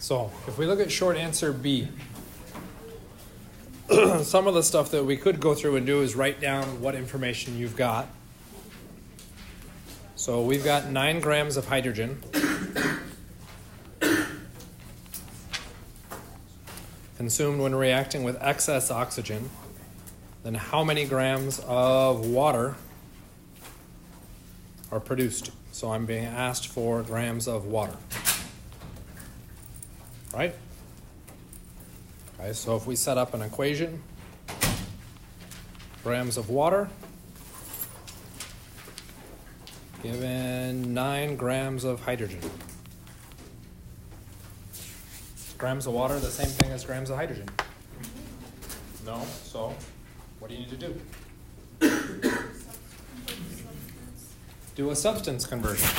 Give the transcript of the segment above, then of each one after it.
So if we look at short answer B, some of the stuff that we could go through and do is write down what information you've got. So we've got 9 grams of hydrogen. Consumed when reacting with excess oxygen. Then how many grams of water are produced? So I'm being asked for grams of water. Right? Okay, so if we set up an equation, grams of water, given 9 grams of hydrogen. Grams of water, the same thing as grams of hydrogen? No, so what do you need to do? Do a substance conversion.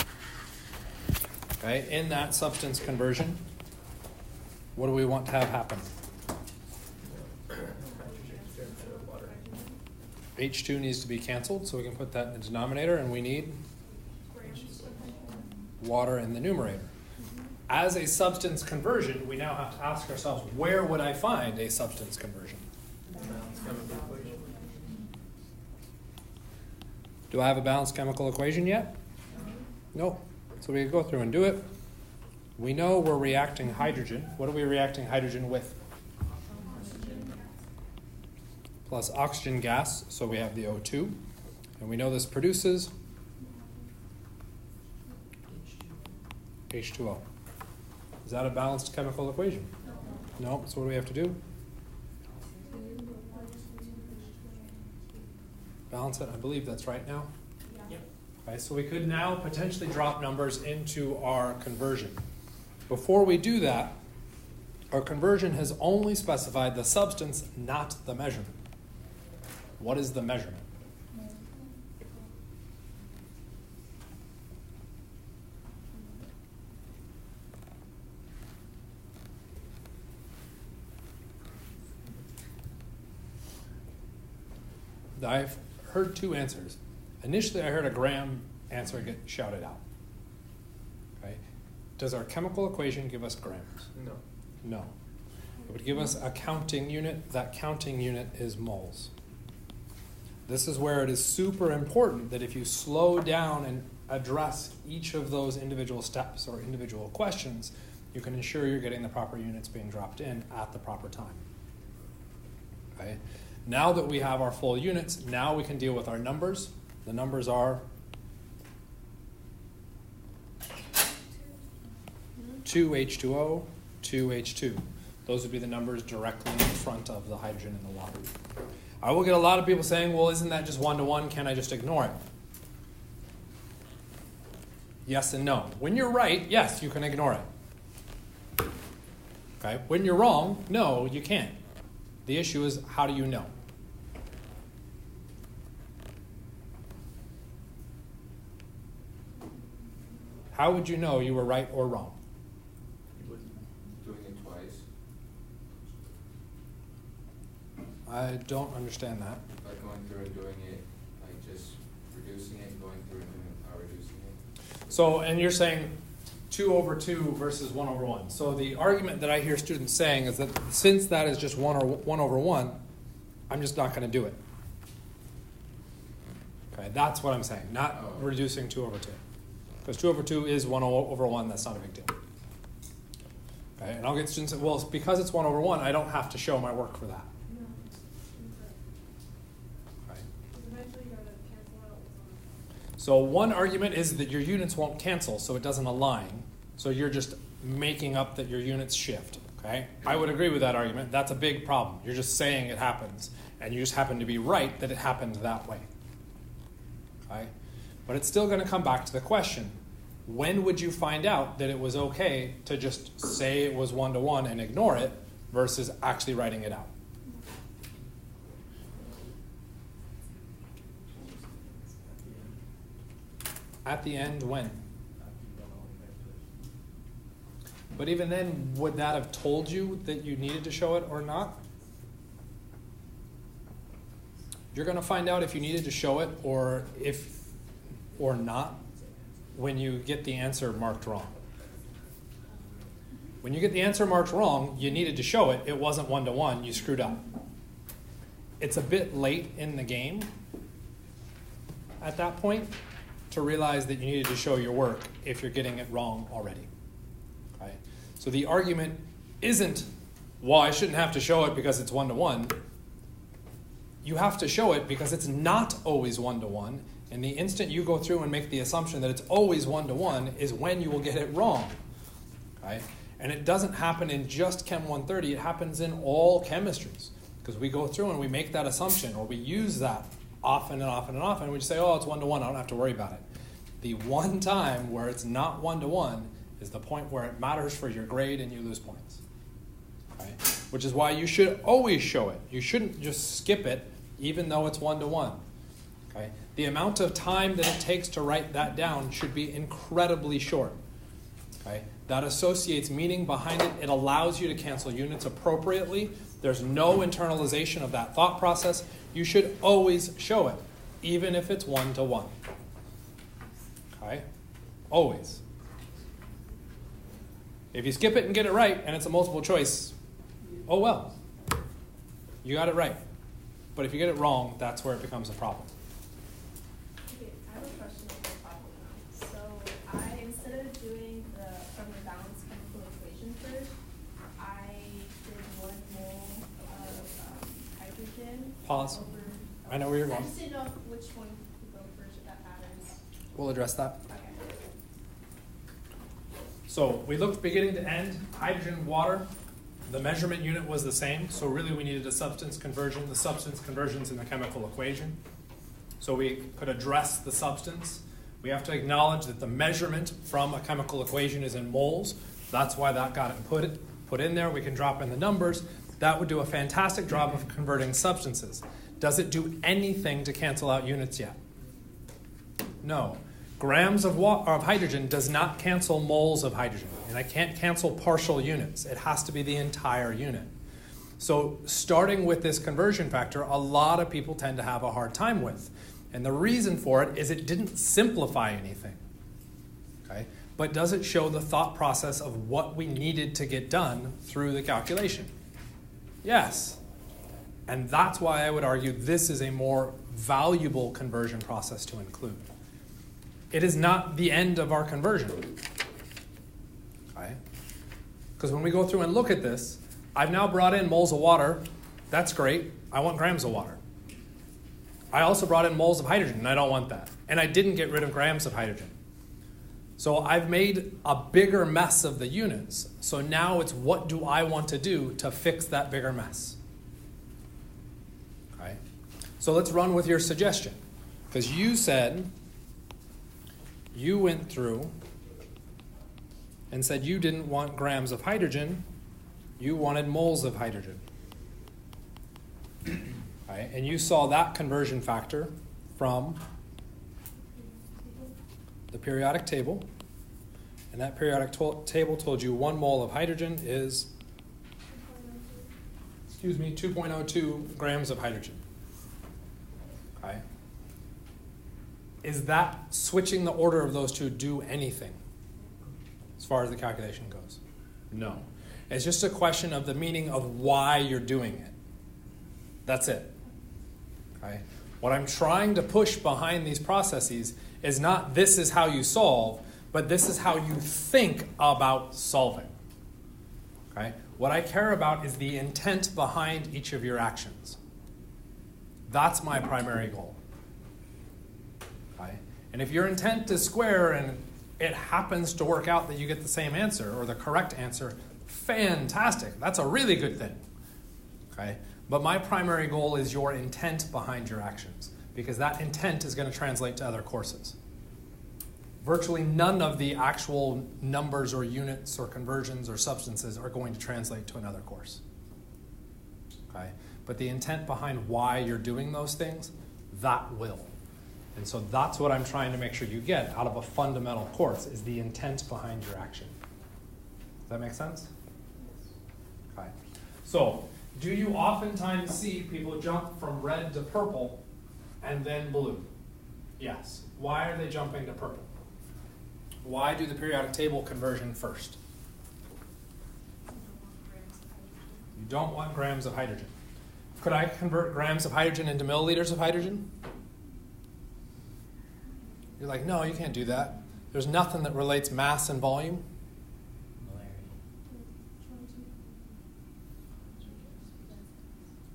Okay, in that substance conversion, what do we want to have happen? H2 needs to be canceled, so we can put that in the denominator, and we need water in the numerator. As a substance conversion, we now have to ask ourselves, where would I find a substance conversion? Do I have a balanced chemical equation yet? No. So we can go through and do it. We know we're reacting hydrogen. What are we reacting hydrogen with? Plus oxygen gas, so we have the O2. And we know this produces H2O. Is that a balanced chemical equation? No. So what do we have to do? Balance it. I believe that's right now. Yep. Okay, so we could now potentially drop numbers into our conversion. Before we do that, our conversion has only specified the substance, not the measurement. What is the measurement? I've heard 2 answers. Initially, I heard a gram answer get shouted out. Okay. Does our chemical equation give us grams? No. No. It would give us a counting unit. That counting unit is moles. This is where it is super important that if you slow down and address each of those individual steps or individual questions, you can ensure you're getting the proper units being dropped in at the proper time. Okay. Now that we have our full units, now we can deal with our numbers. The numbers are 2H2O, 2H2. Those would be the numbers directly in front of the hydrogen in the water. I will get a lot of people saying, well, isn't that just 1-to-1? Can't I just ignore it? Yes and no. When you're right, yes, you can ignore it. Okay. When you're wrong, no, you can't. The issue is, how do you know? How would you know you were right or wrong? Doing it twice. I don't understand that. By going through and doing it, like just reducing it, going through and doing it, reducing it. So, and you're saying 2/2 versus 1/1. So the argument that I hear students saying is that since that is just 1/1, I'm just not going to do it. Okay, that's what I'm saying, not reducing 2/2. Because 2/2 is 1/1, that's not a big deal. Okay, and I'll get students say, well, because it's 1/1, I don't have to show my work for that. Okay. So one argument is that your units won't cancel, so it doesn't align. So you're just making up that your units shift. Okay, I would agree with that argument. That's a big problem. You're just saying it happens, and you just happen to be right that it happened that way. Okay? But it's still going to come back to the question, when would you find out that it was okay to just say it was 1-to-1 and ignore it versus actually writing it out? At the end, when? But even then, would that have told you that you needed to show it or not? You're going to find out if you needed to show it or not when you get the answer marked wrong. When you get the answer marked wrong, you needed to show it. It wasn't 1-to-1. You screwed up. It's a bit late in the game at that point to realize that you needed to show your work if you're getting it wrong already. Okay? So the argument isn't, well, I shouldn't have to show it because it's 1-to-1. You have to show it because it's not always 1-to-1. And the instant you go through and make the assumption that it's always 1-to-1 is when you will get it wrong. Okay? And it doesn't happen in just Chem 130, it happens in all chemistries. Because we go through and we make that assumption, or we use that often and often and often, and we just say, oh, it's 1-to-1, I don't have to worry about it. The one time where it's not 1-to-1 is the point where it matters for your grade and you lose points. Okay? Which is why you should always show it. You shouldn't just skip it, even though it's 1-to-1. Okay? The amount of time that it takes to write that down should be incredibly short. Okay? That associates meaning behind it. It allows you to cancel units appropriately. There's no internalization of that thought process. You should always show it, even if it's 1-to-1. Okay? Always. If you skip it and get it right, and it's a multiple choice, oh well. You got it right. But if you get it wrong, that's where it becomes a problem. Okay, I have a question about the problem now. So instead of doing from the balanced chemical equation first, I did 1 mole of hydrogen. Pause. I know where you're I going. just didn't know which one to go first, if that matters. We'll address that. Okay. So we looked beginning to end, hydrogen, water. The measurement unit was the same, so really we needed a substance conversion. The substance conversion's in the chemical equation. So we could address the substance. We have to acknowledge that the measurement from a chemical equation is in moles. That's why that got put in there. We can drop in the numbers. That would do a fantastic job of converting substances. Does it do anything to cancel out units yet? No. Grams of hydrogen does not cancel moles of hydrogen. And I can't cancel partial units. It has to be the entire unit. So starting with this conversion factor, a lot of people tend to have a hard time with. And the reason for it is it didn't simplify anything. Okay? But does it show the thought process of what we needed to get done through the calculation? Yes. And that's why I would argue this is a more valuable conversion process to include. It is not the end of our conversion. Okay? Because when we go through and look at this, I've now brought in moles of water. That's great. I want grams of water. I also brought in moles of hydrogen, and I don't want that. And I didn't get rid of grams of hydrogen. So I've made a bigger mess of the units. So now it's what do I want to do to fix that bigger mess? Okay? So let's run with your suggestion. Because you said, you went through and said you didn't want grams of hydrogen, you wanted moles of hydrogen. Right? And you saw that conversion factor from the periodic table. And that periodic table told you 1 mole of hydrogen is, 2.02 grams of hydrogen. Okay? Is that switching the order of those two do anything as far as the calculation goes? No. It's just a question of the meaning of why you're doing it. That's it. Okay? What I'm trying to push behind these processes is not this is how you solve, but this is how you think about solving. Okay? What I care about is the intent behind each of your actions. That's my primary goal. Okay? And if your intent is square and it happens to work out that you get the same answer or the correct answer, fantastic. That's a really good thing. Okay? But my primary goal is your intent behind your actions, because that intent is going to translate to other courses. Virtually none of the actual numbers or units or conversions or substances are going to translate to another course. Okay? But the intent behind why you're doing those things, that will. And so that's what I'm trying to make sure you get out of a fundamental course, is the intent behind your action. Does that make sense? Okay. So, do you oftentimes see people jump from red to purple and then blue? Yes. Why are they jumping to purple? Why do the periodic table conversion first? You don't want grams of hydrogen. Could I convert grams of hydrogen into milliliters of hydrogen? You're like, no, you can't do that. There's nothing that relates mass and volume.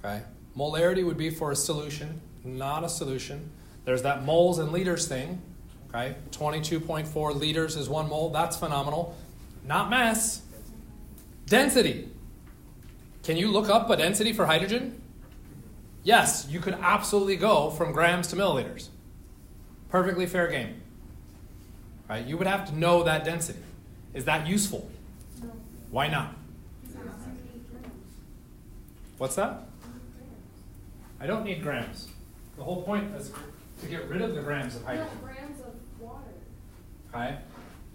Okay. Molarity would be for a solution, not a solution. There's that moles and liters thing. Okay. 22.4 liters is 1 mole. That's phenomenal. Not mass. Density. Can you look up a density for hydrogen? Yes, you could absolutely go from grams to milliliters. Perfectly fair game. Right? You would have to know that density. Is that useful? No. Why not? What's that? I don't need grams. The whole point is to get rid of the grams of hydrogen. No, grams of water. Okay?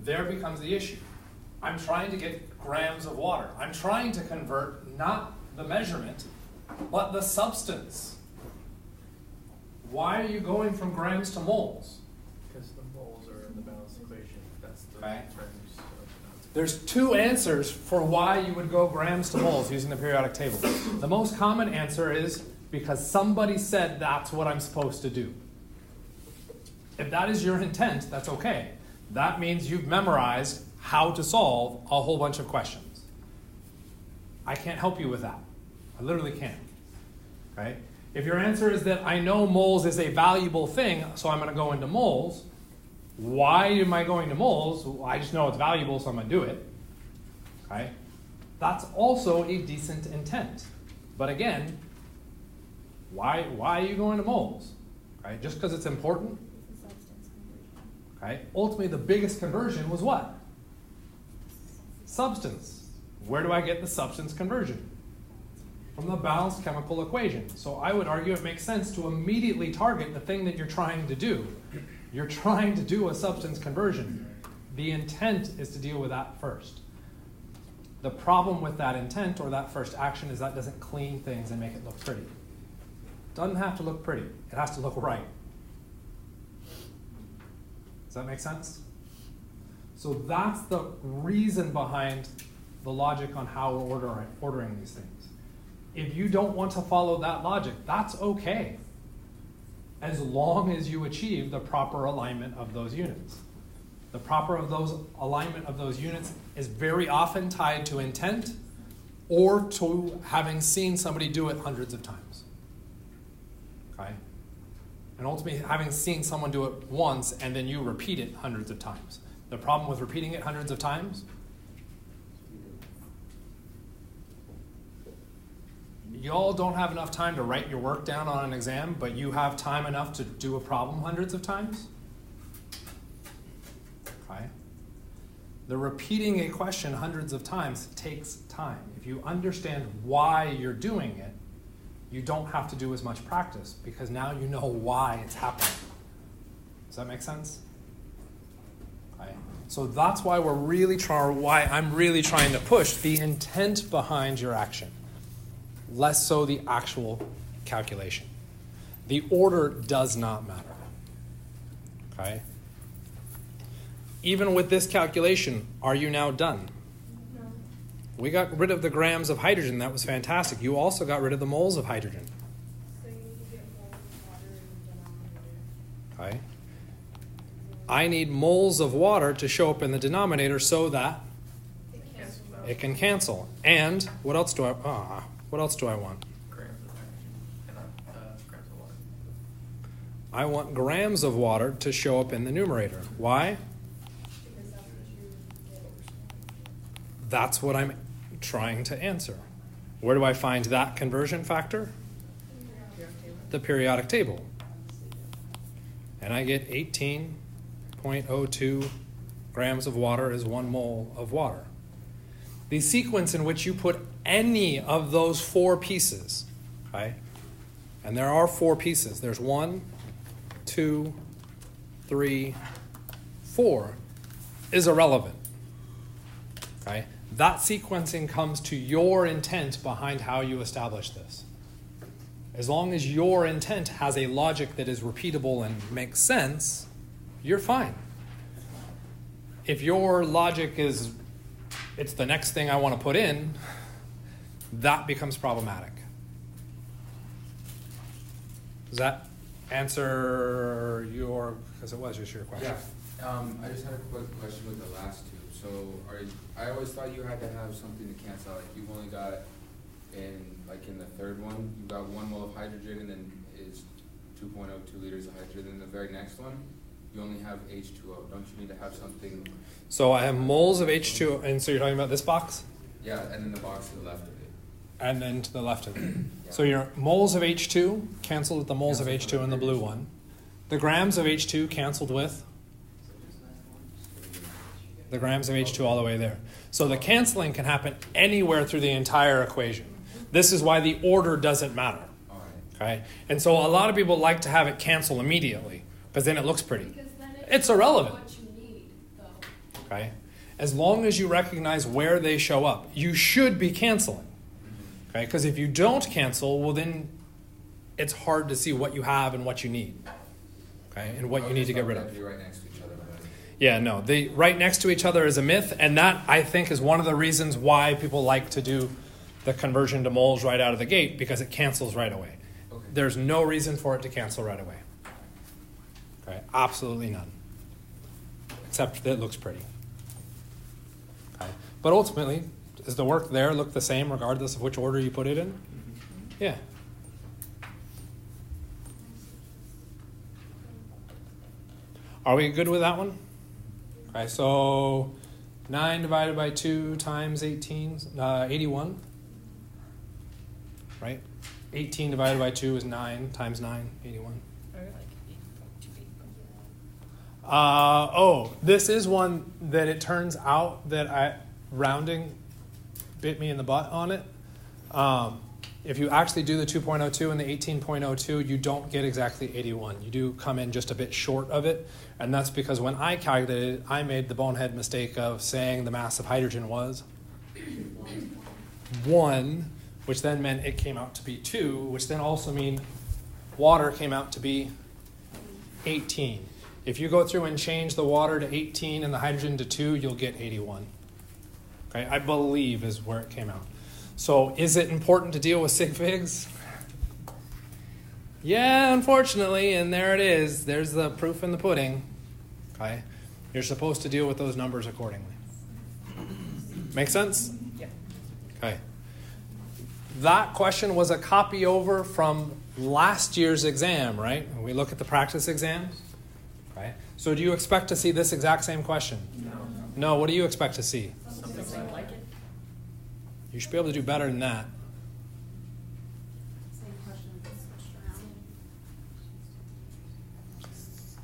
There becomes the issue. I'm trying to get grams of water. I'm trying to convert not the measurement, but the substance. Why are you going from grams to moles? Because the moles are in the balance equation. That's the Okay. terms. There's 2 answers for why you would go grams to moles using the periodic table. The most common answer is because somebody said that's what I'm supposed to do. If that is your intent, that's okay. That means you've memorized how to solve a whole bunch of questions. I can't help you with that. I literally can't. Okay? If your answer is that I know moles is a valuable thing, so I'm going to go into moles, why am I going to moles? Well, I just know it's valuable, so I'm going to do it. Okay? That's also a decent intent. But again, why are you going to moles? Okay? Just because it's important? Okay? Ultimately, the biggest conversion was what? Substance. Where do I get the substance conversion? From the balanced chemical equation. So I would argue it makes sense to immediately target the thing that you're trying to do. You're trying to do a substance conversion. The intent is to deal with that first. The problem with that intent or that first action is that doesn't clean things and make it look pretty. It doesn't have to look pretty. It has to look right. Does that make sense? So that's the reason behind the logic on how we're ordering these things. If you don't want to follow that logic, that's okay, as long as you achieve the proper alignment of those units. The proper alignment of those units is very often tied to intent or to having seen somebody do it hundreds of times. Okay? And ultimately having seen someone do it once and then you repeat it hundreds of times. The problem with repeating it hundreds of times, y'all don't have enough time to write your work down on an exam, but you have time enough to do a problem hundreds of times? Okay. The repeating a question hundreds of times takes time. If you understand why you're doing it, you don't have to do as much practice because now you know why it's happening. Does that make sense? Okay. So that's why I'm really trying to push the intent behind your action. Less so the actual calculation. The order does not matter. Okay? Even with this calculation, are you now done? No. We got rid of the grams of hydrogen. That was fantastic. You also got rid of the moles of hydrogen. So you need to get moles of water in the denominator. Okay? I need moles of water to show up in the denominator so that it can cancel. And what else do I want? Grams of hydrogen and grams of water. I want grams of water to show up in the numerator. Why? Because that's what you get. That's what I'm trying to answer. Where do I find that conversion factor? The periodic table. And I get 18.02 grams of water is 1 mole of water. The sequence in which you put any of those 4 pieces, okay? And there are 4 pieces. There's 1, 2, 3, 4 is irrelevant. Okay? That sequencing comes to your intent behind how you establish this. As long as your intent has a logic that is repeatable and makes sense, you're fine. If your logic is, it's the next thing I want to put in, that becomes problematic. Does that answer your, because it was just your question? Yeah, I just had a quick question with the last two. So I always thought you had to have something to cancel out. Like you've only got in the third one, you've got 1 mole of hydrogen and then it's 2.02 liters of hydrogen. In the very next one, you only have H2O. Don't you need to have something? So I have moles of H2O, and so you're talking about this box? Yeah, and then the box to the left of it. And then to the left of it. Yeah. So your moles of H2 canceled with the moles of Canceled H2 in the blue one. The grams of H2 canceled with the grams of H2 all the way there. So the canceling can happen anywhere through the entire equation. This is why the order doesn't matter. All right. Okay? And so a lot of people like to have it cancel immediately because then it looks pretty. Because then It's irrelevant. What you need, though. Okay? As long as you recognize where they show up, you should be canceling. Okay? Because if you don't cancel, well then it's hard to see what you have and what you need. Okay? And what you need to get rid of. Be right next to each other. Yeah, no. They right next to each other is a myth, and that I think is one of the reasons why people like to do the conversion to moles right out of the gate, because it cancels right away. Okay. There's no reason for it to cancel right away. Okay, absolutely none. Except that it looks pretty. Okay. But ultimately, does the work there look the same regardless of which order you put it in? Yeah. Are we good with that one? Okay, so 9 divided by 2 times 18, 81. Right? 18 divided by 2 is 9 times 9, 81. This is one that it turns out that rounding bit me in the butt on it. If you actually do the 2.02 and the 18.02, you don't get exactly 81. You do come in just a bit short of it, and that's because when I calculated it, I made the bonehead mistake of saying the mass of hydrogen was 1, which then meant it came out to be 2, which then also mean water came out to be 18. If you go through and change the water to 18 and the hydrogen to 2, you'll get 81. Okay, I believe is where it came out. So is it important to deal with sig figs? Yeah, unfortunately, and there it is. There's the proof in the pudding. Okay, you're supposed to deal with those numbers accordingly. Make sense? Yeah. Okay. That question was a copy over from last year's exam, right? We look at the practice exams. Okay. So do you expect to see this exact same question? No. What do you expect to see? Something like it. You should be able to do better than that. Same question, but switched around.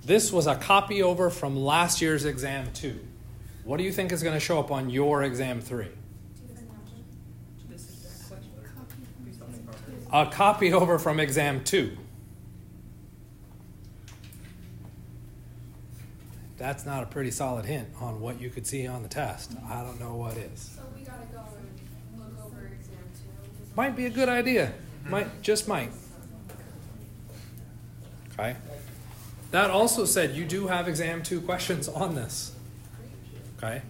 This was a copy over from last year's exam 2. What do you think is going to show up on your exam 3? This is that question. Be something harder. A copy over from exam 2. That's not a pretty solid hint on what you could see on the test. I don't know what is. So we gotta go and look over exam 2. Might be a good idea. Just might. Okay. That also said you do have exam 2 questions on this. Okay.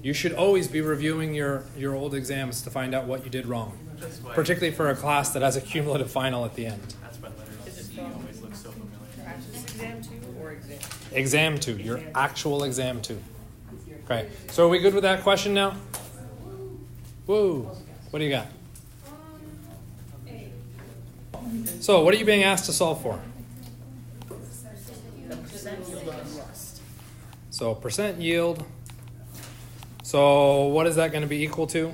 You should always be reviewing your old exams to find out what you did wrong. That's why. Particularly for a class that has a cumulative final at the end. That's why letters C always look so familiar. Practice exam 2 or exam? Exam 2, your actual exam 2. Okay. So are we good with that question now? Woo. What do you got? A. So what are you being asked to solve for? The percent yield of rust. So percent yield. So what is that going to be equal to?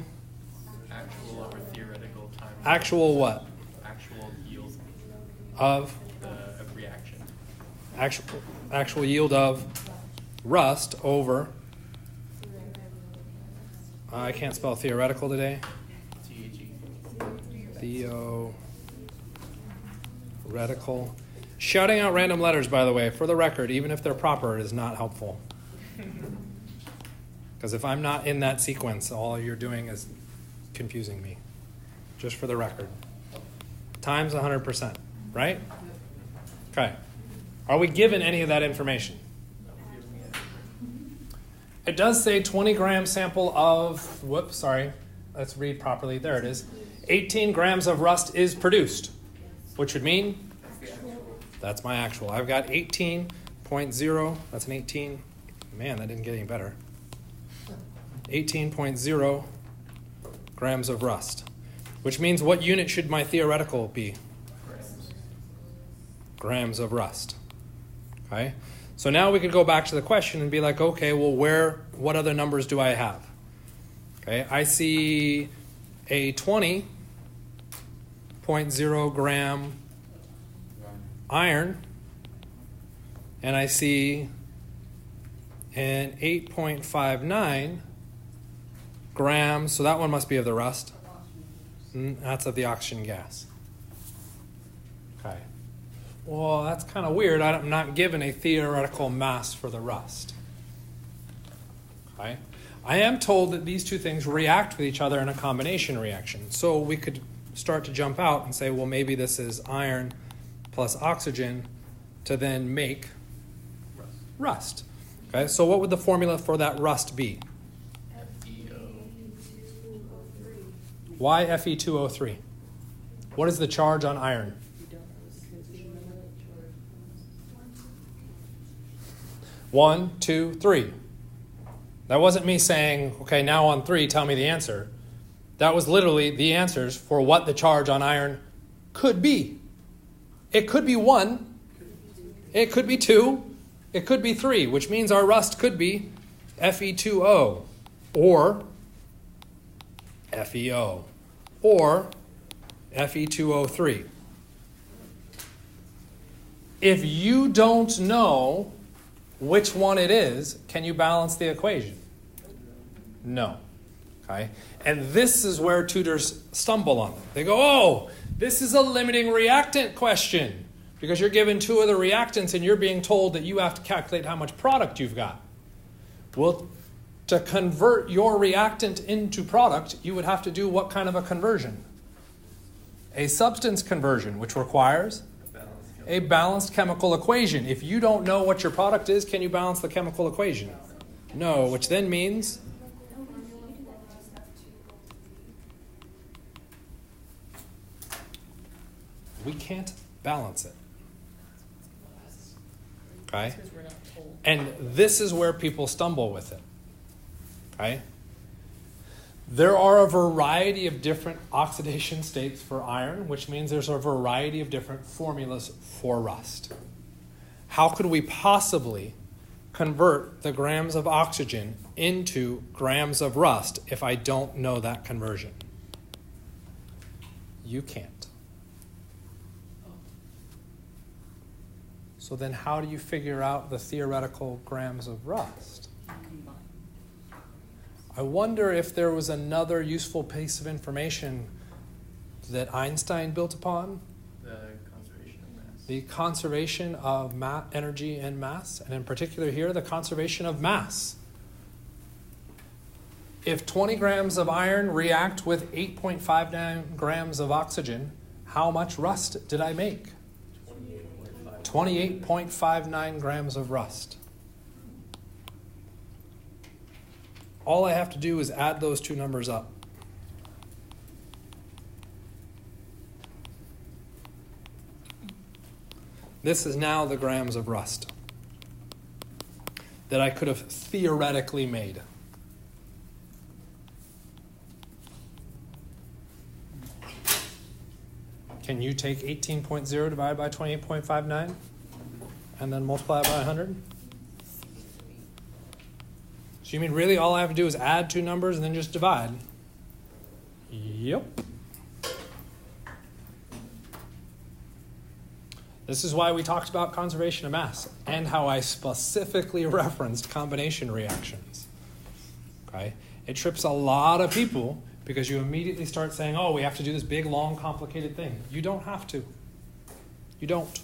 Actual over theoretical time. Actual what? Actual yield Of the reaction. actual yield of rust over. I can't spell theoretical today. THE. Theoretical. Shouting out random letters, by the way, for the record, even if they're proper, is not helpful. Because if I'm not in that sequence, all you're doing is confusing me. Just for the record. Times 100%, right? Okay. Are we given any of that information? It does say 20 gram sample of, let's read properly. There it is. 18 grams of rust is produced, which would mean that's my actual. I've got 18.0. That's an 18. Man, that didn't get any better. 18.0 grams of rust, which means what unit should my theoretical be? Grams of rust. Okay? So now we could go back to the question and be like, okay, well, what other numbers do I have? Okay, I see a 20.0 gram iron, and I see an 8.59 grams, so that one must be of the rust. That's of the oxygen gas. Okay. Well, that's kind of weird. I'm not given a theoretical mass for the rust. Okay. I am told that these two things react with each other in a combination reaction. So we could start to jump out and say, well, maybe this is iron plus oxygen to then make rust. Okay, so what would the formula for that rust be? Why Fe2O3? What is the charge on iron? 1, 2, 3. That wasn't me saying, okay, now on 3, tell me the answer. That was literally the answers for what the charge on iron could be. It could be 1. It could be 2. It could be 3, which means our rust could be Fe2O or FeO or Fe2O3. If you don't know which one it is, can you balance the equation? No. Okay? And this is where tutors stumble on them. They go, oh, this is a limiting reactant question because you're given 2 of the reactants and you're being told that you have to calculate how much product you've got. Well, to convert your reactant into product, you would have to do what kind of a conversion? A substance conversion, which requires a balanced chemical equation. If you don't know what your product is, can you balance the chemical equation? No, which then means we can't balance it. Okay? And this is where people stumble with it. Okay? There are a variety of different oxidation states for iron, which means there's a variety of different formulas for rust. How could we possibly convert the grams of oxygen into grams of rust if I don't know that conversion? You can't. So then how do you figure out the theoretical grams of rust? I wonder if there was another useful piece of information that Einstein built upon. The conservation of mass. The conservation of energy and mass, and in particular here, the conservation of mass. If 20 grams of iron react with 8.59 grams of oxygen, how much rust did I make? 28.59 grams of rust. All I have to do is add those two numbers up. This is now the grams of rust that I could have theoretically made. Can you take 18.0 divided by 28.59 and then multiply it by 100? So you mean really all I have to do is add two numbers and then just divide? Yep. This is why we talked about conservation of mass and how I specifically referenced combination reactions. Okay? It trips a lot of people because you immediately start saying, oh, we have to do this big, long, complicated thing. You don't have to. You don't.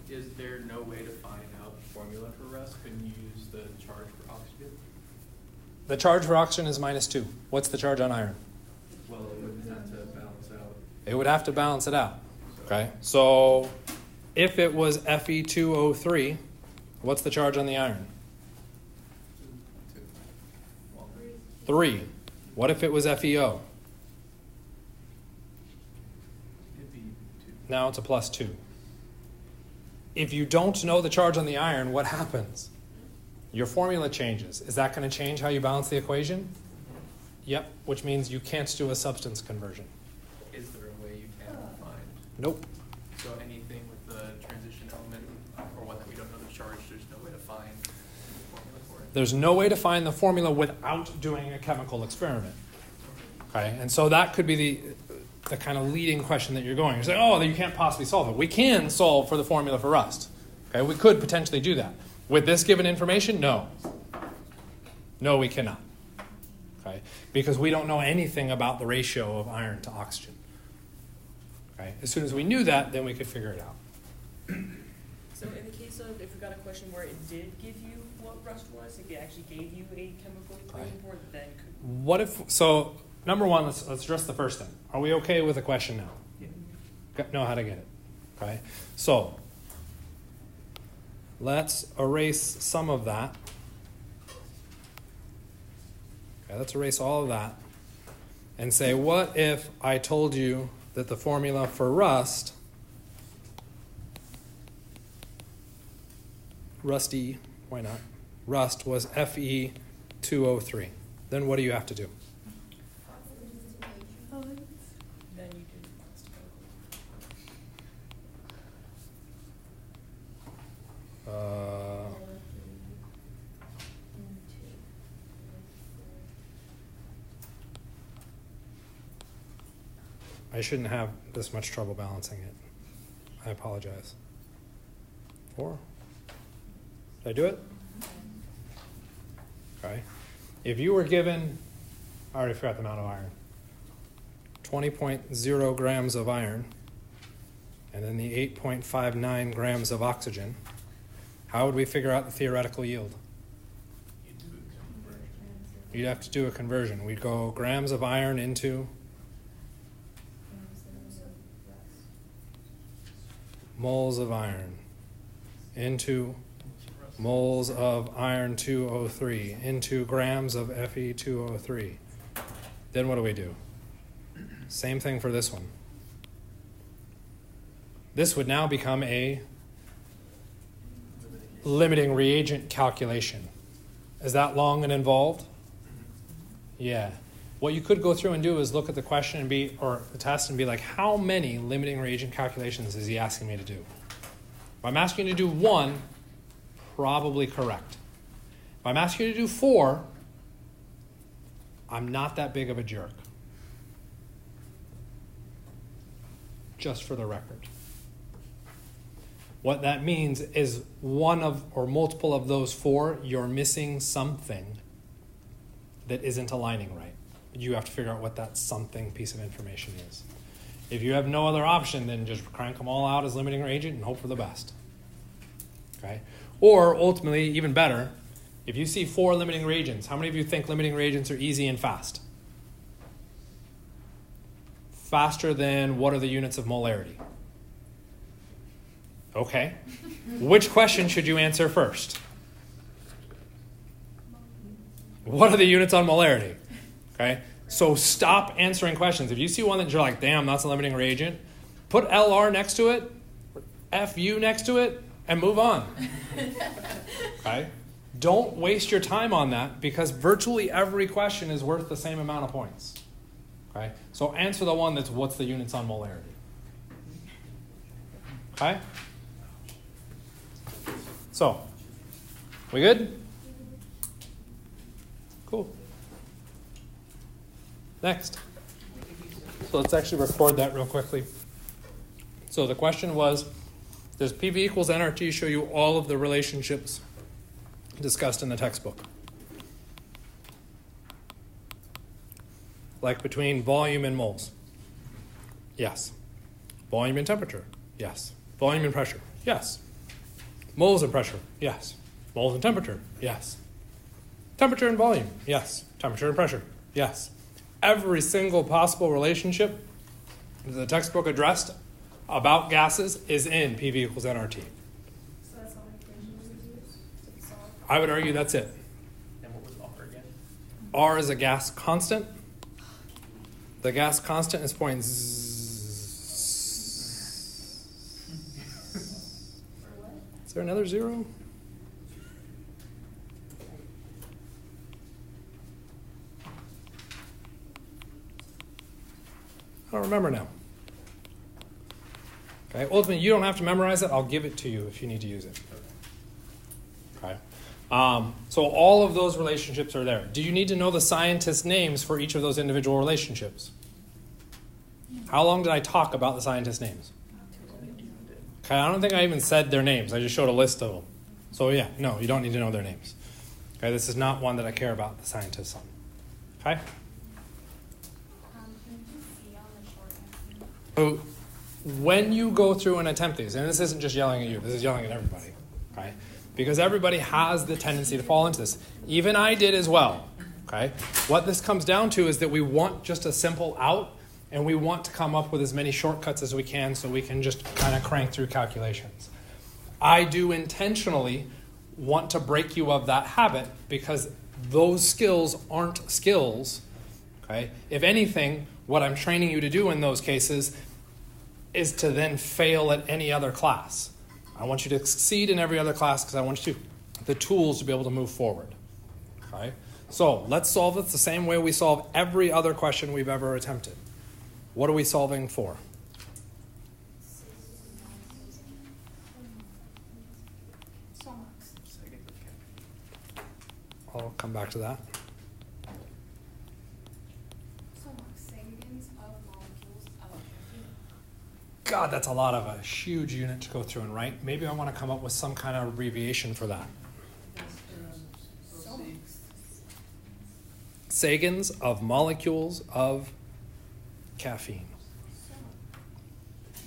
Is there no way to find out the formula for rust? Couldn't you use the charge for oxygen? The charge for oxygen is -2. What's the charge on iron? Well, it would have to balance out. It would have to balance it out. Okay? So if it was Fe2O3, what's the charge on the iron? 3. What if it was FeO? It'd be 2. Now it's a +2. If you don't know the charge on the iron, what happens? Your formula changes. Is that going to change how you balance the equation? Yep, which means you can't do a substance conversion. Is there a way you can find? Nope. So anything with the transition element, or one that we don't know the charge, there's no way to find the formula for it? There's no way to find the formula without doing a chemical experiment. Okay, and so that could be the kind of leading question that you're going. You're saying, oh, you can't possibly solve it. We can solve for the formula for rust. Okay, we could potentially do that. With this given information, no. No, we cannot. Okay, because we don't know anything about the ratio of iron to oxygen. Okay, as soon as we knew that, then we could figure it out. So in the case of, if we got a question where it did give you what rust was, if it actually gave you a chemical equation for it, then could... What if, so number one, let's address the first thing. Are we okay with the question now? Yeah. Know how to get it. Okay, so let's erase some of that. Okay, let's erase all of that and say, what if I told you that the formula for rust, rusty, why not? Rust was Fe2O3. Then what do you have to do? Then you do I shouldn't have this much trouble balancing it. I apologize. 4. Did I do it? Okay. If you were given, I already forgot the amount of iron, 20.0 grams of iron, and then the 8.59 grams of oxygen, how would we figure out the theoretical yield? You do a conversion. You'd have to do a conversion. We'd go grams of iron into moles of iron, into moles of iron 2O3, into grams of Fe2O3. Then what do we do? Same thing for this one. This would now become a limiting reagent calculation. Is that long and involved? Yeah. What you could go through and do is look at the question and or the test and be like, how many limiting reagent calculations is he asking me to do? If I'm asking you to do 1, probably correct. If I'm asking you to do 4, I'm not that big of a jerk. Just for the record. What that means is one of or multiple of those 4, you're missing something that isn't aligning right. You have to figure out what that something piece of information is. If you have no other option, then just crank them all out as limiting reagent and hope for the best. Okay? Or ultimately, even better, if you see 4 limiting reagents, how many of you think limiting reagents are easy and fast? Faster than what are the units of molarity? Okay. Which question should you answer first? What are the units on molarity? Okay. So stop answering questions. If you see one that you're like, damn, that's a limiting reagent, put LR next to it, FU next to it, and move on. Okay. Don't waste your time on that because virtually every question is worth the same amount of points. Okay. So answer the one that's what's the units on molarity. Okay. So, we good? Cool. Next. So let's actually record that real quickly. So the question was, does PV equals nRT show you all of the relationships discussed in the textbook? Like between volume and moles? Yes. Volume and temperature? Yes. Volume and pressure? Yes. Moles and pressure? Yes. Moles and temperature? Yes. Temperature and volume? Yes. Temperature and pressure? Yes. Every single possible relationship that the textbook addressed about gases is in PV equals nRT. So that's all the equations we use to solve. I would argue that's it. And what was R again? R is a gas constant. The gas constant is For what? Is there another 0? I don't remember now. Okay, ultimately, you don't have to memorize it. I'll give it to you if you need to use it. Okay. So all of those relationships are there. Do you need to know the scientists' names for each of those individual relationships? How long did I talk about the scientists' names? Okay, I don't think I even said their names. I just showed a list of them. So yeah, no, you don't need to know their names. Okay, this is not one that I care about the scientists on. Okay? Can you see on the short answer? So when you go through and attempt these, and this isn't just yelling at you, this is yelling at everybody, okay? Because everybody has the tendency to fall into this. Even I did as well, okay? What this comes down to is that we want just a simple out, and we want to come up with as many shortcuts as we can so we can just kind of crank through calculations. I do intentionally want to break you of that habit because those skills aren't skills, okay? If anything, what I'm training you to do in those cases is to then fail at any other class. I want you to succeed in every other class because I want you the tools to be able to move forward. Okay? So let's solve it the same way we solve every other question we've ever attempted. What are we solving for? So much. I'll come back to that. So much. Seconds of molecules of caffeine. God, that's a lot of a huge unit to go through and write. Maybe I want to come up with some kind of abbreviation for that. Seconds of molecules of caffeine.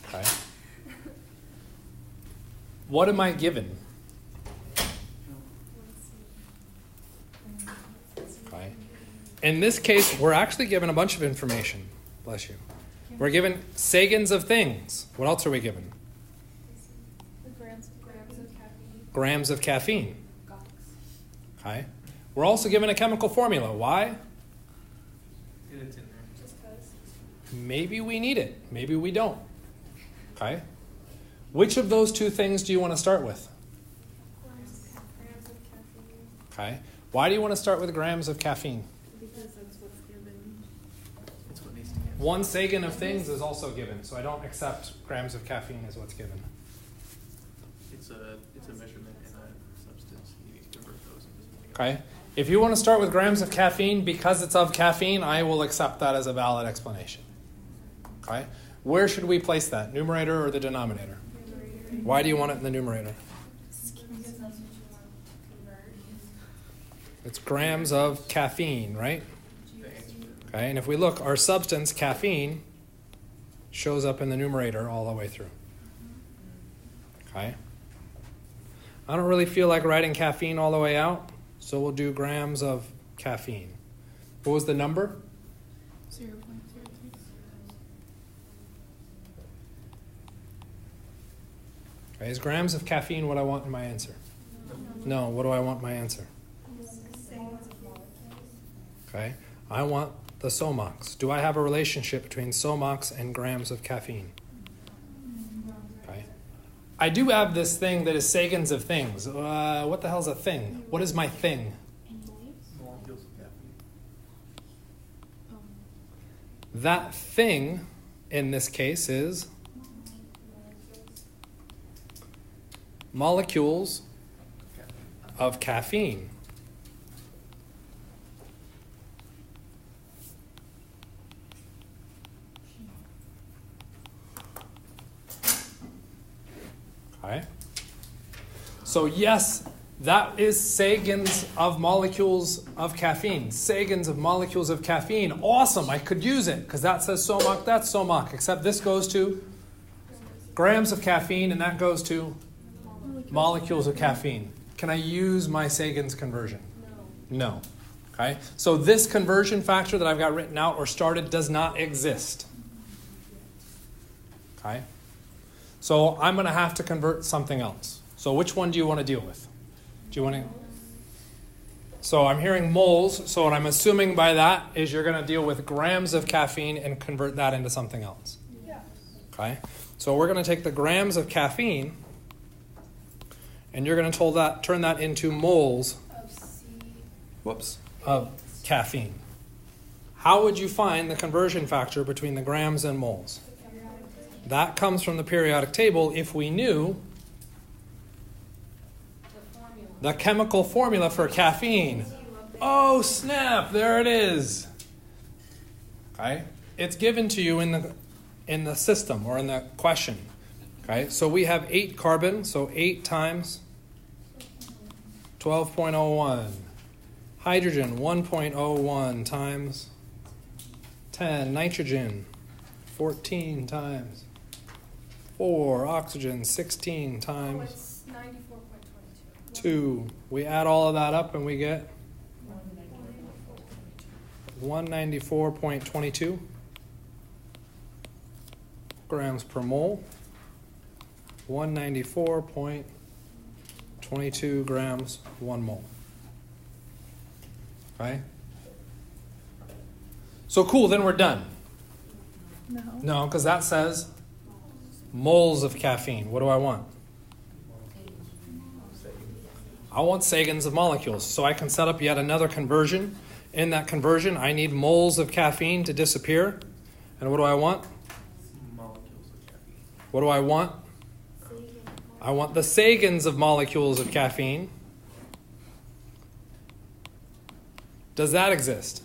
Okay. What am I given? Okay. In this case, we're actually given a bunch of information. Bless you. We're given seconds of things. What else are we given? The grams of caffeine. Grams of caffeine. Gox. Okay. We're also given a chemical formula. Why? It's in there. Just because. Maybe we need it. Maybe we don't. Okay. Which of those two things do you want to start with? Grams of caffeine. Okay. Why do you want to start with grams of caffeine? Because that's what's given. It's what needs to get. One second of things is also given, so I don't accept grams of caffeine as what's given. It's a measurement in a substance. You need to convert those into something else. Okay. If you want to start with grams of caffeine because it's of caffeine, I will accept that as a valid explanation. Okay. Where should we place that? Numerator or the denominator? Why do you want it in the numerator? Because that's what you want to convert. It's grams of caffeine, right? The answer. Okay. And if we look, our substance, caffeine, shows up in the numerator all the way through. Okay. I don't really feel like writing caffeine all the way out, so we'll do grams of caffeine. What was the number? 0.03. Okay, is grams of caffeine what I want in my answer? No, what do I want in my answer? Seconds of molecules. Okay, I want the SOMOX. Do I have a relationship between SOMOX and grams of caffeine? Okay. I do have this thing that is seconds of things. What the hell is a thing? What is my thing? Molecules of caffeine. That thing, in this case, is molecules of caffeine. Okay. So yes, that is seconds of molecules of caffeine. Seconds of molecules of caffeine. Awesome, I could use it because that says SOMOC, that's SOMOC, except this goes to grams of caffeine and that goes to molecules of caffeine. Can I use my Sagan's conversion? No. Okay. So this conversion factor that I've got written out or started does not exist. Okay. So I'm going to have to convert something else. So which one do you want to deal with? Do you want to? So I'm hearing moles. So what I'm assuming by that is you're going to deal with grams of caffeine and convert that into something else. Yeah. Okay? So we're going to take the grams of caffeine and you're going to turn that into moles of caffeine. How would you find the conversion factor between the grams and moles? That comes from the periodic table if we knew the chemical formula for caffeine. Oh, snap, there it is. Okay? It's given to you in the system or in the question. Okay? So we have 8 carbon, so 8 times 12.01. Hydrogen, 1.01 times 10. Nitrogen, 14 times 4. Oxygen, 16 times It's 94.22. 2. We add all of that up and we get 194.22 grams per mole. 194.22 grams, 1 mole. Okay? So cool, then we're done. No, because that says moles of caffeine. What do I want? I want seconds of molecules. So I can set up yet another conversion. In that conversion, I need moles of caffeine to disappear. And what do I want? Molecules of caffeine. What do I want? I want the seconds of molecules of caffeine. Does that exist?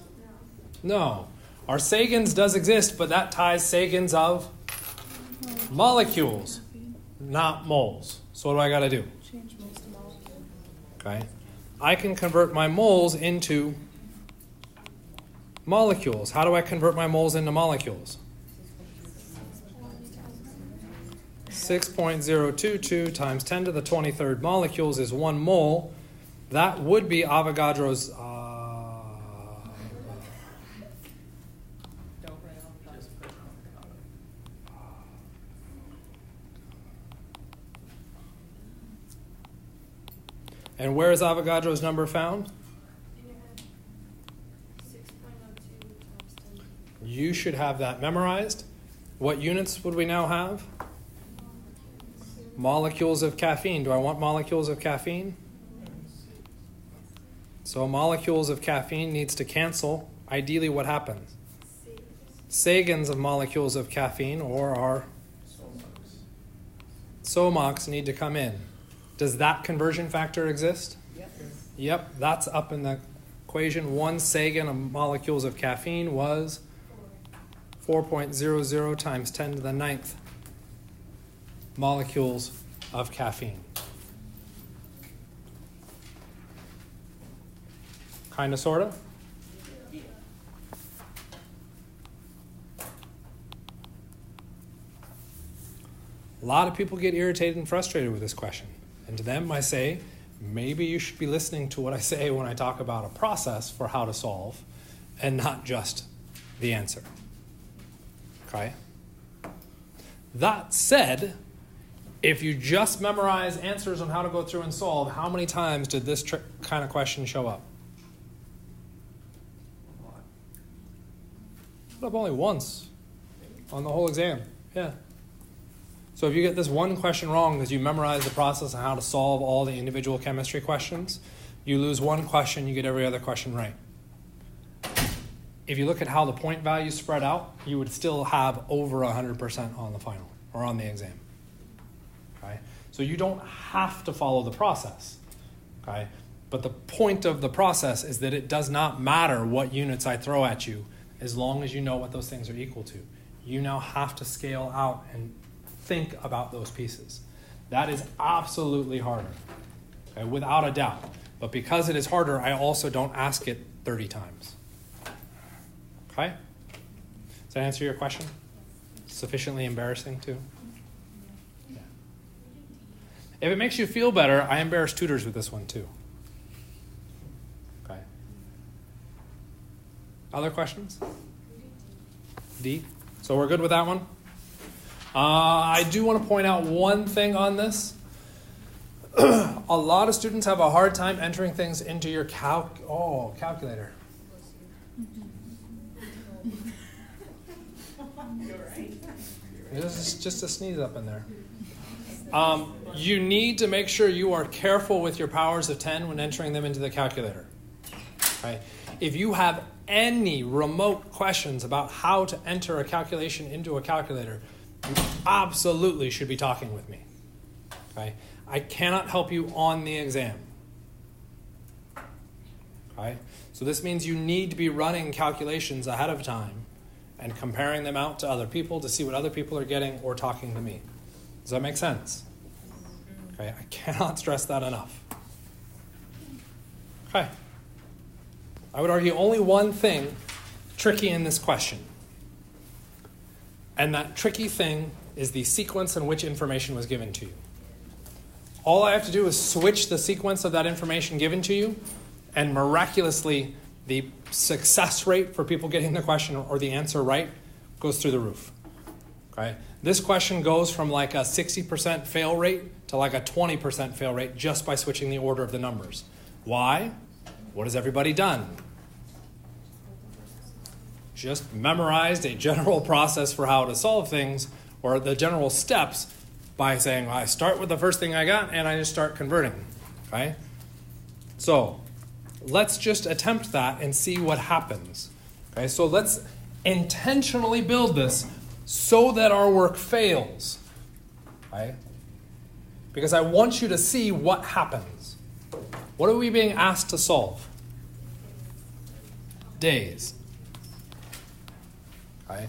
No. Our seconds does exist, but that ties seconds of molecules, not moles. So what do I got to do? Change moles to molecules. Okay. I can convert my moles into molecules. How do I convert my moles into molecules? 6.022 times 10 to the 23rd molecules is 1 mole. That would be Avogadro's... Don't write Avogadro's equation on the bottom. And where is Avogadro's number found? In your head. 6.02 times 10. You should have that memorized. What units would we now have? Molecules of caffeine. Do I want molecules of caffeine? So molecules of caffeine needs to cancel. Ideally, what happens? Seconds of molecules of caffeine, or our SOMOCs, need to come in. Does that conversion factor exist? Yep, that's up in the equation. 1 second of molecules of caffeine was 4.00 times 10 to the 9th molecules of caffeine. Kind of, sort of? A lot of people get irritated and frustrated with this question. And to them, I say, maybe you should be listening to what I say when I talk about a process for how to solve and not just the answer. Okay? That said, if you just memorize answers on how to go through and solve, how many times did this kind of question show up? Showed up only once on the whole exam. Yeah. So if you get this one question wrong because you memorize the process on how to solve all the individual chemistry questions, you lose one question, you get every other question right. If you look at how the point values spread out, you would still have over 100% on the final or on the exam. Okay? So you don't have to follow the process. Okay? But the point of the process is that it does not matter what units I throw at you as long as you know what those things are equal to. You now have to scale out and think about those pieces. That is absolutely harder, okay, without a doubt. But because it is harder, I also don't ask it 30 times. Okay? Does that answer your question? Sufficiently embarrassing too? Yeah. If it makes you feel better, I embarrass tutors with this one too. Okay. Other questions? D? So we're good with that one? I do want to point out one thing on this. A lot of students have a hard time entering things into your calculator. This is just a sneeze up in there. You need to make sure you are careful with your powers of 10 when entering them into the calculator. Right? If you have any remote questions about how to enter a calculation into a calculator, you absolutely should be talking with me. Okay? I cannot help you on the exam. Okay? So this means you need to be running calculations ahead of time and comparing them out to other people to see what other people are getting or talking to me. Does that make sense? Okay, I cannot stress that enough. Okay. I would argue only one thing tricky in this question. And that tricky thing is the sequence in which information was given to you. All I have to do is switch the sequence of that information given to you, and miraculously, the success rate for people getting the question or the answer right goes through the roof. Okay? This question goes from like a 60% fail rate to like a 20% fail rate just by switching the order of the numbers. Why? What has everybody done? Just memorized a general process for how to solve things, or the general steps, by saying, well, I start with the first thing I got and I just start converting. Okay? So let's just attempt that and see what happens. Okay, so let's intentionally build this so that our work fails. Okay? Because I want you to see what happens. What are we being asked to solve? Days. Okay?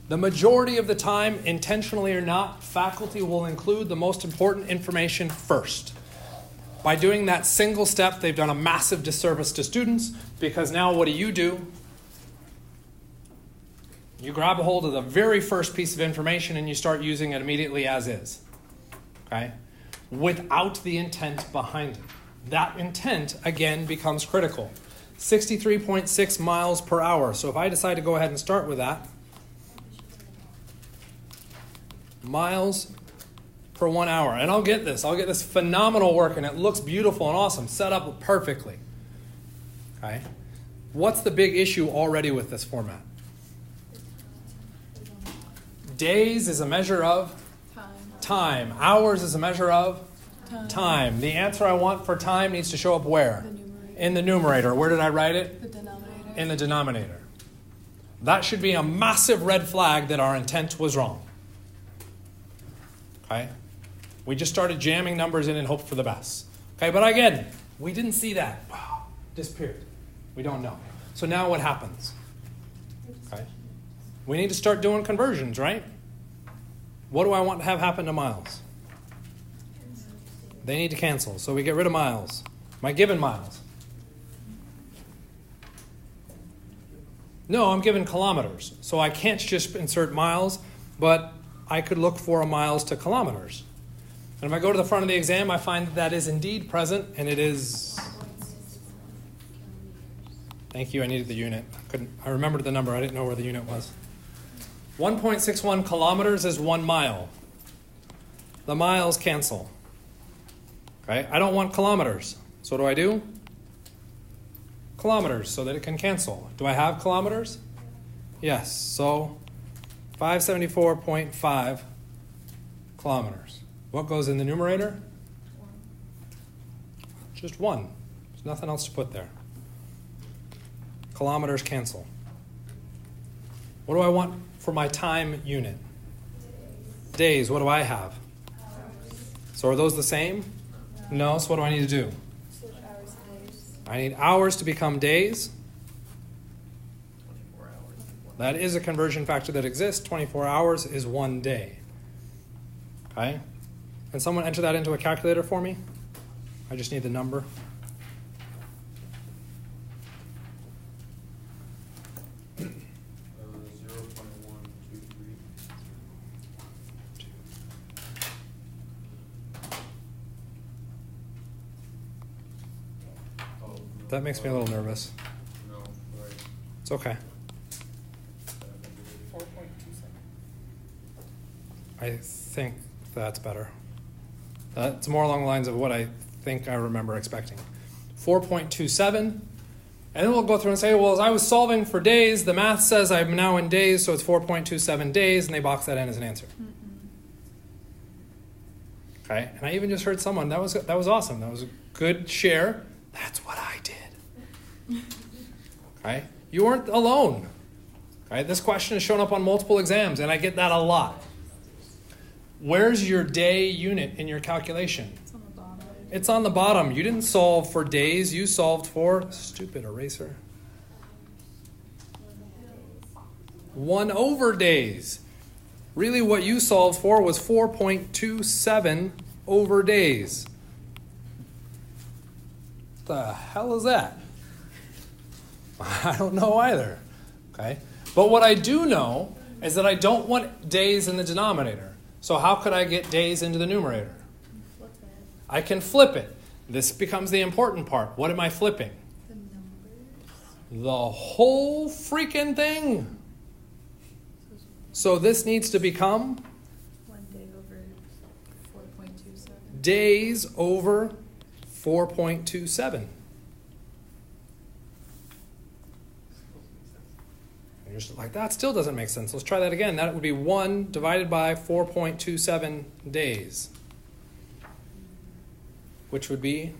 The majority of the time, intentionally or not, faculty will include the most important information first. By doing that single step, they've done a massive disservice to students, because now what do? You grab a hold of the very first piece of information and you start using it immediately as is. Okay? Without the intent behind it. That intent, again, becomes critical. 63.6 miles per hour. So if I decide to go ahead and start with that, miles per 1 hour. And I'll get this phenomenal work, and it looks beautiful and awesome, set up perfectly. Okay? What's the big issue already with this format? Days is a measure of time. Hours is a measure of time. The answer I want for time needs to show up where? In the numerator. Where did I write it? The denominator. In the denominator. That should be a massive red flag that our intent was wrong. Okay? We just started jamming numbers in and hoped for the best. Okay, but again, we didn't see that. Wow, disappeared. We don't know. So now what happens? Okay? We need to start doing conversions, right? What do I want to have happen to miles? They need to cancel. So we get rid of miles. Am I given miles? No, I'm given kilometers. So I can't just insert miles, but I could look for a miles to kilometers. And if I go to the front of the exam, I find that is indeed present, and it is... Thank you, I needed the unit. I remembered the number, I didn't know where the unit was. 1.61 kilometers is 1 mile. The miles cancel. Okay, I don't want kilometers. So what do? Kilometers, so that it can cancel. Do I have kilometers? Yes, so 574.5 kilometers. What goes in the numerator? Just 1. There's nothing else to put there. Kilometers cancel. What do I want for my time unit? Days. What do I have? So are those the same? No. So what do I need to do? Switch hours to days. I need hours to become days. 24 hours. That is a conversion factor that exists. 24 hours is 1 day. Okay? Can someone enter that into a calculator for me? I just need the number. That makes me a little nervous. No, right. It's okay. 4.27. I think that's better. It's more along the lines of what I think I remember expecting. 4.27. And then we'll go through and say, well, as I was solving for days, the math says I'm now in days, so it's 4.27 days, and they box that in as an answer. Okay, and I even just heard someone, that was awesome. That was a good share. That's what I did. Okay, you weren't alone. Okay, this question has shown up on multiple exams, and I get that a lot. Where's your day unit in your calculation? It's on the bottom. It's on the bottom. You didn't solve for days, you solved for, stupid eraser, 1 over days. Really what you solved for was 4.27 over days. What the hell is that? I don't know either. Okay? But what I do know is that I don't want days in the denominator. So how could I get days into the numerator? Flip it. I can flip it. This becomes the important part. What am I flipping? The numbers. The whole freaking thing. So this needs to become 1 day over 4.27. days over 4.27. And you're just like, that still doesn't make sense. Let's try that again. That would be 1 divided by 4.27 days, which would be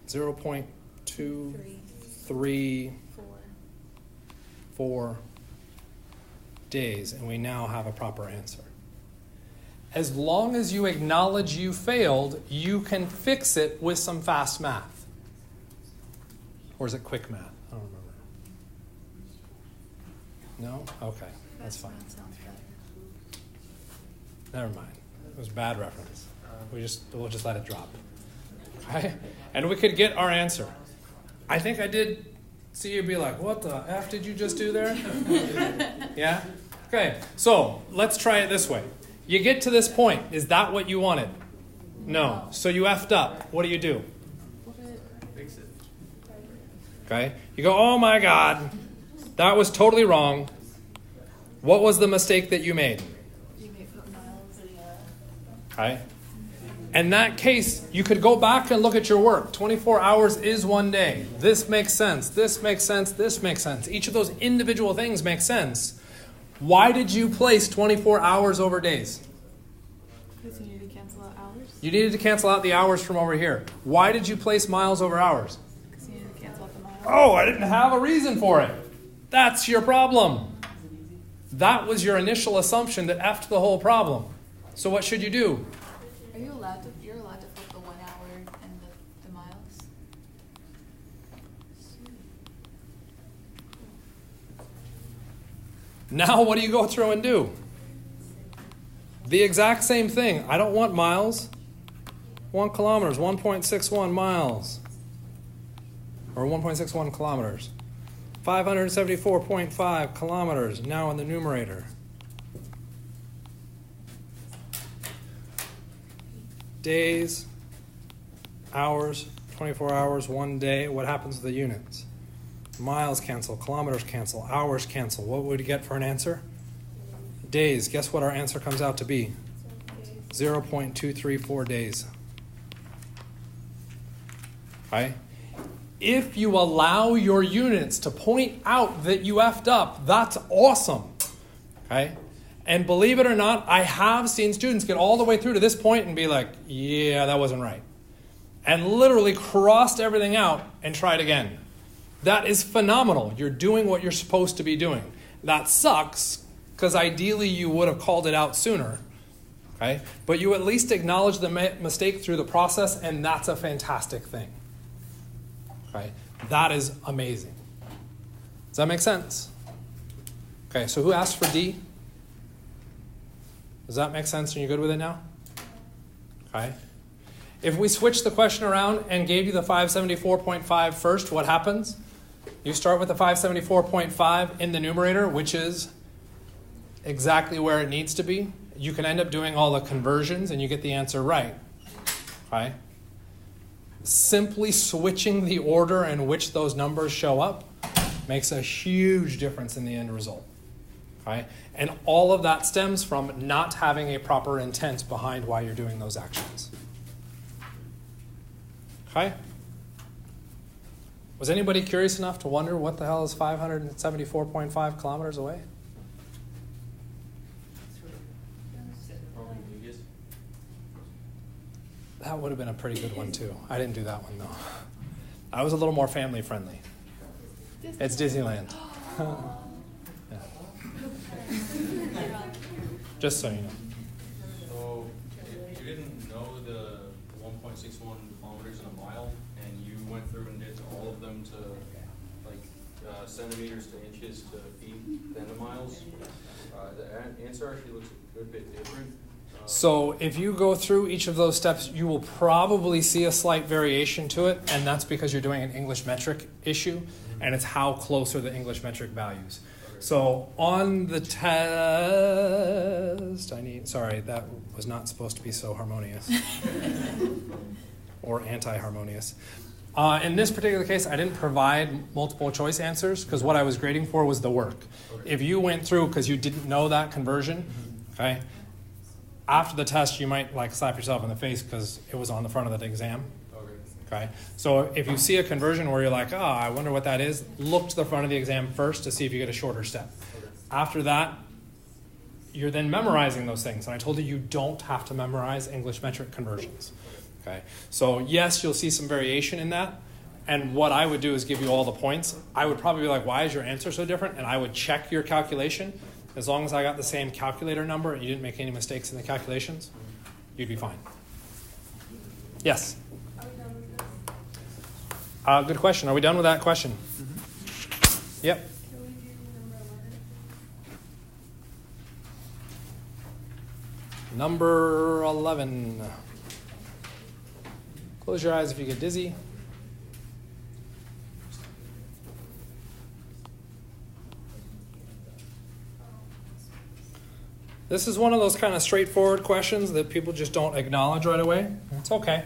0.234 days, and we now have a proper answer. As long as you acknowledge you failed, you can fix it with some fast math. Or is it quick math? I don't remember. No? Okay, that's fine. That sounds better. Never mind. It was a bad reference. We'll just let it drop. Okay? And we could get our answer. I think I did see you be like, what the F did you just do there? Yeah? Okay, so let's try it this way. You get to this point. Is that what you wanted? No. So you effed up. What do? Fix it. Okay. You go, oh my God, that was totally wrong. What was the mistake that you made? You may put miles in Okay. In that case, you could go back and look at your work. 24 hours is 1 day. This makes sense. This makes sense. This makes sense. Each of those individual things make sense. Why did you place 24 hours over days? Because you need to cancel out hours. You needed to cancel out the hours from over here. Why did you place miles over hours? Because you need to cancel out the miles. Oh, I didn't have a reason for it. That's your problem. That was your initial assumption that effed the whole problem. So what should you do? Are you allowed to? You're allowed to flip the 1 hour and the miles. Now what do you go through and do? The exact same thing. I don't want miles. 1 kilometers, 1.61 miles. Or 1.61 kilometers. 574.5 kilometers now in the numerator. Days, hours, 24 hours, 1 day. What happens to the units? Miles cancel, kilometers cancel, hours cancel. What would you get for an answer? Days. Guess what our answer comes out to be? 0.234 days. Okay? If you allow your units to point out that you effed up, that's awesome. Okay? And believe it or not, I have seen students get all the way through to this point and be like, yeah, that wasn't right. And literally crossed everything out and tried again. That is phenomenal. You're doing what you're supposed to be doing. That sucks, because ideally you would have called it out sooner. Okay? But you at least acknowledge the mistake through the process, and that's a fantastic thing. Okay? That is amazing. Does that make sense? Okay, so who asked for D? Does that make sense? Are you good with it now? Okay. If we switch the question around and gave you the 574.5 first, what happens? You start with the 574.5 in the numerator, which is exactly where it needs to be. You can end up doing all the conversions and you get the answer right. Okay? Simply switching the order in which those numbers show up makes a huge difference in the end result. Okay? And all of that stems from not having a proper intent behind why you're doing those actions. Okay? Was anybody curious enough to wonder what the hell is 574.5 kilometers away? That would have been a pretty good one, too. I didn't do that one, though. I was a little more family friendly. It's Disneyland. Yeah. Just so you know. So, if you didn't know the 1.61 kilometers in a mile, and you went through and did all of them to like centimeters to inches to feet, then to miles, the answer actually looks a good bit different. So if you go through each of those steps, you will probably see a slight variation to it, and that's because you're doing an English metric issue, and it's how close are the English metric values. So on the test, sorry, that was not supposed to be so harmonious. Or anti-harmonious. In this particular case, I didn't provide multiple choice answers because what I was grading for was the work. If you went through because you didn't know that conversion, okay, after the test you might like slap yourself in the face because it was on the front of the exam. Okay, so if you see a conversion where you're like, I wonder what that is, look to the front of the exam first to see if you get a shorter step. After that, you're then memorizing those things. And I told you don't have to memorize English metric conversions. Okay, so yes, you'll see some variation in that. And what I would do is give you all the points. I would probably be like, why is your answer so different? And I would check your calculation. As long as I got the same calculator number and you didn't make any mistakes in the calculations, you'd be fine. Yes? Are we done with this? Good question. Are we done with that question? Mm-hmm. Yep. Can we do number 11? Number 11. Close your eyes if you get dizzy. This is one of those kind of straightforward questions that people just don't acknowledge right away. It's okay.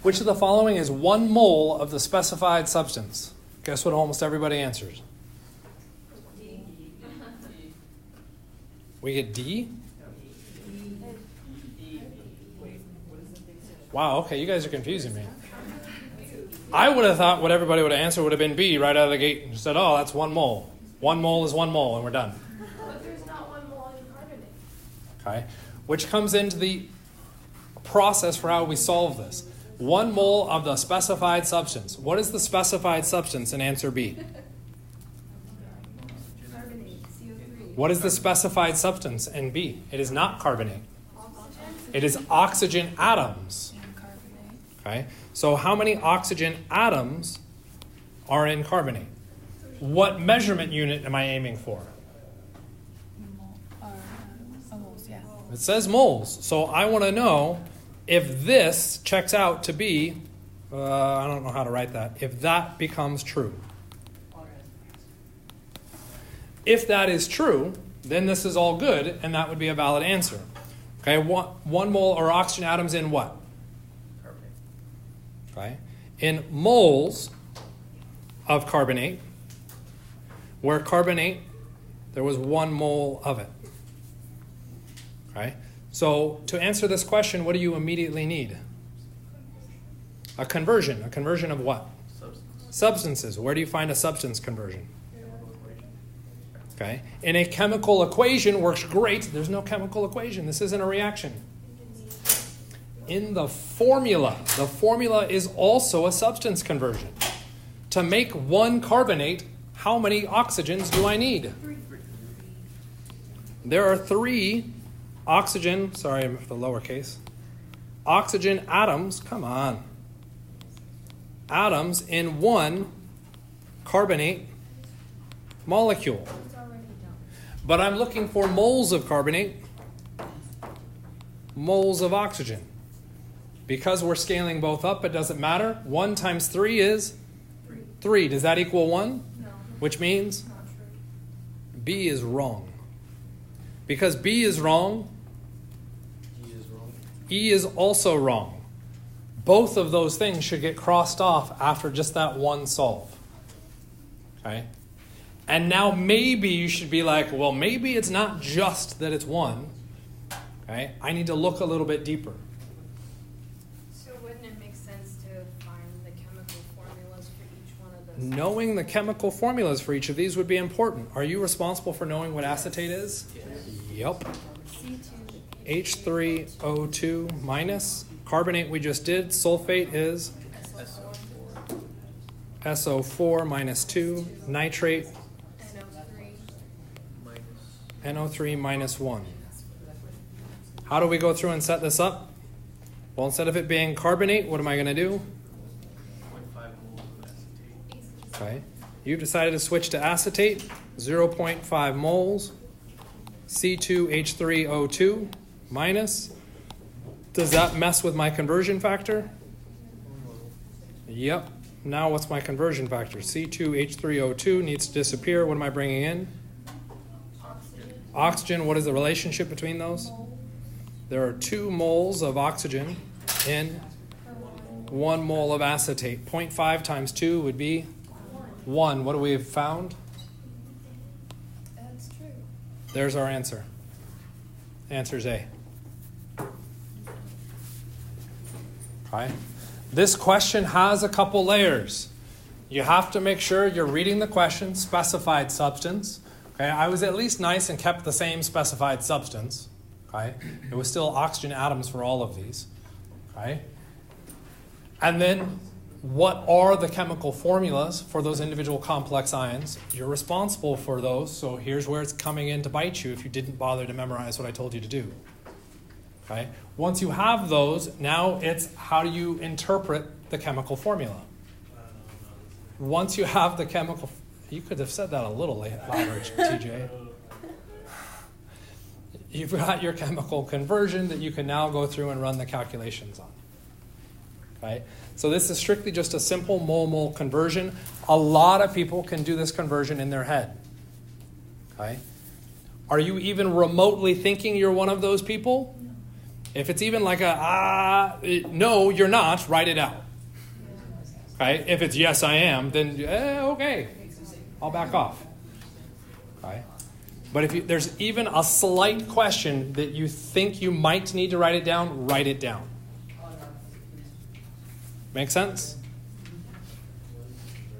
Which of the following is 1 mole of the specified substance? Guess what almost everybody answers? D. We get D? Wow, okay, you guys are confusing me. I would have thought what everybody would have answered would have been B right out of the gate and said, oh, that's 1 mole. 1 mole is 1 mole, and we're done. But there's not 1 mole in carbonate. Okay, which comes into the process for how we solve this. 1 mole of the specified substance. What is the specified substance in answer B? Carbonate, CO3. What is the specified substance in B? It is not carbonate. Oxygen. It is oxygen atoms. Okay, so how many oxygen atoms are in carbonate? What measurement unit am I aiming for? Moles, yeah. It says moles. So I want to know if this checks out to be, I don't know how to write that, if that becomes true. If that is true, then this is all good, and that would be a valid answer. Okay, 1 mole or oxygen atoms in what? Carbonate. Okay, in moles of carbonate, where carbonate, there was 1 mole of it. Okay, so to answer this question, what do you immediately need? A conversion. A conversion of what? Substances. Where do you find a substance conversion? Okay, in a chemical equation works great. There's no chemical equation. This isn't a reaction. In the formula is also a substance conversion. To make 1 carbonate, how many oxygens do I need? 3. There are 3 oxygen, sorry, I'm the lowercase, oxygen atoms, come on, atoms in 1 carbonate molecule. It's already done. But I'm looking for moles of carbonate, moles of oxygen. Because we're scaling both up, it doesn't matter. 1 times 3 is 3. Does that equal 1? No. Which means Not true. B is wrong. Because B is wrong, E is also wrong. Both of those things should get crossed off after just that 1 solve. Okay? And now maybe you should be like, well, maybe it's not just that it's 1. Okay? I need to look a little bit deeper. So wouldn't it make sense Knowing the chemical formulas for each of these would be important. Are you responsible for knowing what acetate is? Yep. H3O2 minus. Carbonate we just did. Sulfate is SO4 minus 2. Nitrate, NO3 minus 1. How do we go through and set this up? Well, instead of it being carbonate, what am I going to do? 0.5 moles of acetate. Okay. You've decided to switch to acetate, 0.5 moles, C2H3O2 minus. Does that mess with my conversion factor? Yep. Now what's my conversion factor? C2H3O2 needs to disappear. What am I bringing in? Oxygen. What is the relationship between those? There are 2 moles of oxygen in 1 mole of acetate. 0.5 times 2 would be 1. What do we have found? That's true. There's our answer. Answer's A. Okay. This question has a couple layers. You have to make sure you're reading the question, specified substance. Okay. I was at least nice and kept the same specified substance. Okay. It was still oxygen atoms for all of these. Okay. And then what are the chemical formulas for those individual complex ions? You're responsible for those, so here's where it's coming in to bite you if you didn't bother to memorize what I told you to do. Okay? Once you have those, now it's how do you interpret the chemical formula? Once you have the chemical... You could have said that a little louder, TJ. You've got your chemical conversion that you can now go through and run the calculations on. Okay? So this is strictly just a simple mole-mole conversion. A lot of people can do this conversion in their head. Okay? Are you even remotely thinking you're one of those people? If it's even like no, you're not, write it out. Okay? If it's yes, I am, then okay, I'll back off. Okay? But if there's even a slight question that you think you might need to write it down, write it down. Make sense?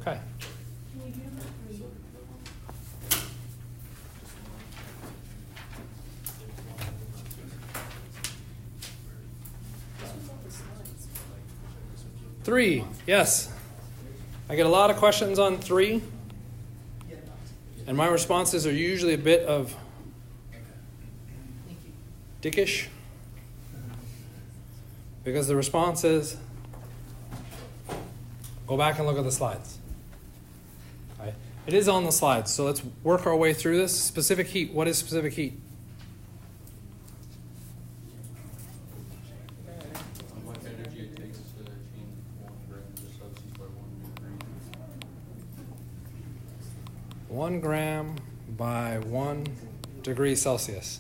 Okay. Can you do number 3? Three, yes. I get a lot of questions on 3. And my responses are usually a bit of dickish. Because the response is, go back and look at the slides. Okay. It is on the slides, so let's work our way through this. Specific heat. What is specific heat? How much energy it takes to change 1 gram of a substance by 1 degree? 1 gram by 1 degree Celsius.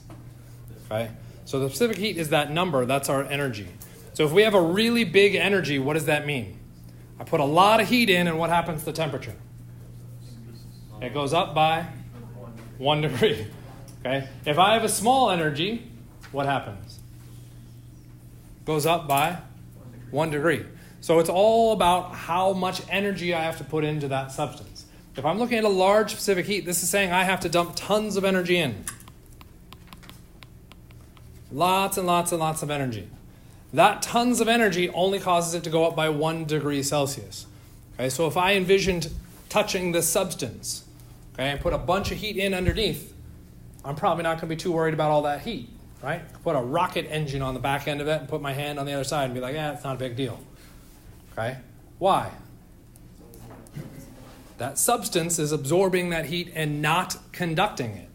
Okay? So the specific heat is that number. That's our energy. So if we have a really big energy, what does that mean? I put a lot of heat in, and what happens to the temperature? It goes up by 1 degree. Okay? If I have a small energy, what happens? Goes up by 1 degree. So it's all about how much energy I have to put into that substance. If I'm looking at a large specific heat, this is saying I have to dump tons of energy in. Lots and lots and lots of energy. That tons of energy only causes it to go up by 1 degree Celsius. Okay, so if I envisioned touching this substance, okay, and put a bunch of heat in underneath, I'm probably not going to be too worried about all that heat, right? Put a rocket engine on the back end of it and put my hand on the other side and be like, it's not a big deal. Okay? Why? That substance is absorbing that heat and not conducting it.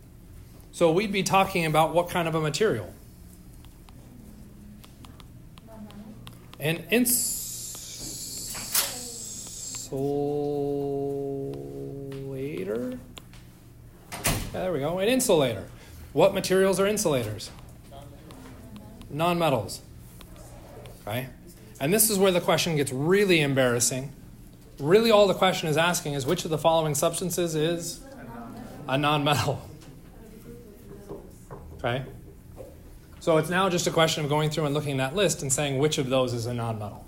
So we'd be talking about what kind of a material? An insulator? There we go, an insulator. What materials are insulators? Non-metals. Okay? And this is where the question gets really embarrassing. Really all the question is asking is which of the following substances is a non-metal? Okay? So it's now just a question of going through and looking at that list and saying which of those is a non-metal.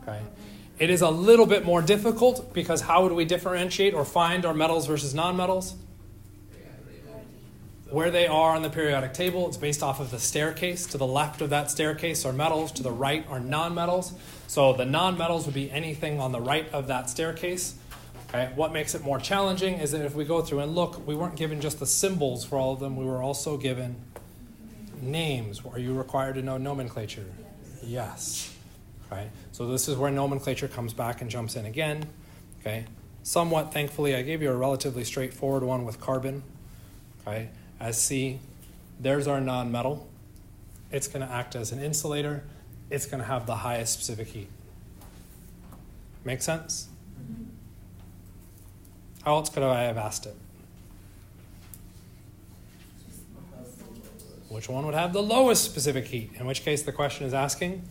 Okay? It is a little bit more difficult because how would we differentiate or find our metals versus nonmetals? Where they are on the periodic table, it's based off of the staircase. To the left of that staircase are metals, to the right are nonmetals. So the nonmetals would be anything on the right of that staircase. Okay. What makes it more challenging is that if we go through and look, we weren't given just the symbols for all of them, we were also given names. Are you required to know nomenclature? Yes. Okay. So this is where nomenclature comes back and jumps in again. Okay. Somewhat thankfully, I gave you a relatively straightforward one with carbon. Okay. As C, there's our nonmetal. It's going to act as an insulator. It's going to have the highest specific heat. Make sense? How else could I have asked it? Which one would have the lowest specific heat? In which case the question is asking,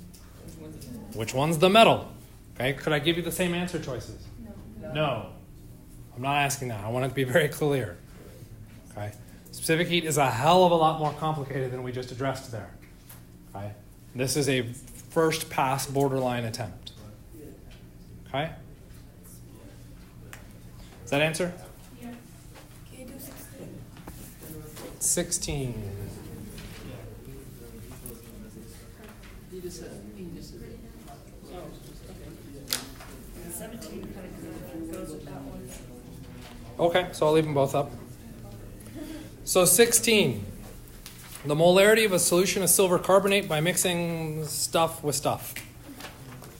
which one's the metal? Okay, could I give you the same answer choices? No. I'm not asking that. I want it to be very clear. Okay. Specific heat is a hell of a lot more complicated than we just addressed there. Okay. This is a first pass borderline attempt. Okay? Does that answer? Yeah. Can you do 16? 16. You just said. Oh, okay. 17 kind of goes with that one. Okay, so I'll leave them both up. So 16. The molarity of a solution of silver carbonate by mixing stuff with stuff.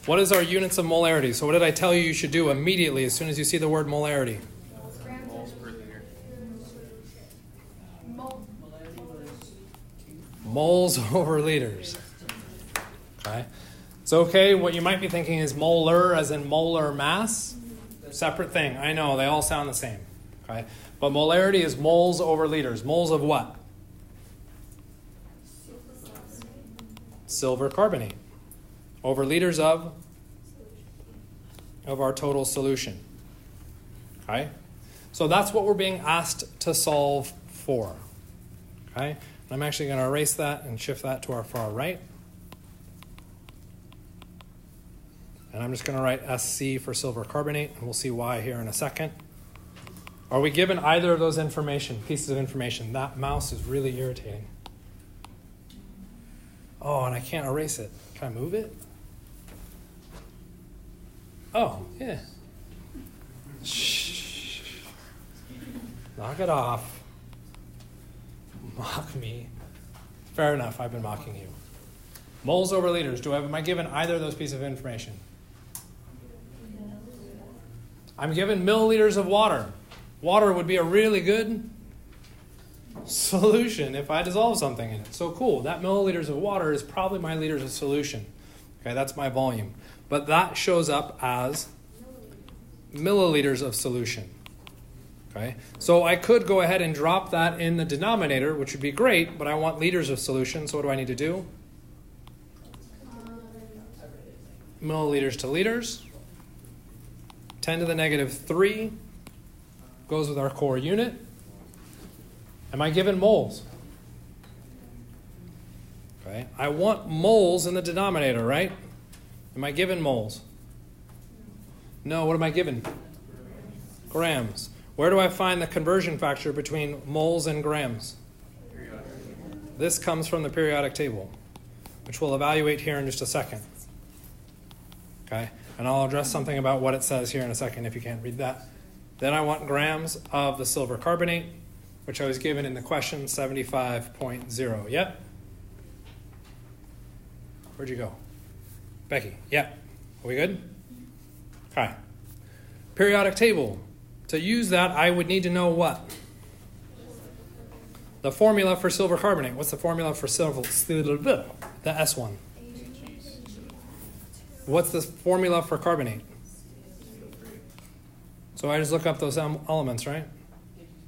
What is our units of molarity? So what did I tell you should do immediately as soon as you see the word molarity? Moles per liter. Moles over liters. Okay. It's okay. What you might be thinking is molar as in molar mass. Separate thing. I know, they all sound the same. Okay. But molarity is moles over liters. Moles of what? Silver carbonate. Over liters of our total solution. Okay? So that's what we're being asked to solve for. Okay? I'm actually going to erase that and shift that to our far right. And I'm just going to write SC for silver carbonate, and we'll see why here in a second. Are we given either of those pieces of information? That mouse is really irritating. Oh, and I can't erase it. Can I move it? Oh, yeah. Shh. Knock it off. Mock me. Fair enough, I've been mocking you. Moles over liters. Am I given either of those pieces of information? I'm given milliliters of water. Water would be a really good solution if I dissolve something in it. So cool, that milliliters of water is probably my liters of solution. Okay, that's my volume. But that shows up as milliliters of solution. Okay, so I could go ahead and drop that in the denominator, which would be great, but I want liters of solution, so what do I need to do? Milliliters to liters. 10 to the negative 3 goes with our core unit. Am I given moles? Okay. I want moles in the denominator, right? Am I given moles? No, what am I given? Grams. Where do I find the conversion factor between moles and grams? This comes from the periodic table, which we'll evaluate here in just a second. Okay? And I'll address something about what it says here in a second if you can't read that. Then I want grams of the silver carbonate, which I was given in the question, 75.0. Yep? Where'd you go? Becky, yep. Are we good? Okay. Periodic table. To use that, I would need to know what? The formula for silver carbonate. What's the formula for silver? The S one. What's the formula for carbonate? So I just look up those elements, right?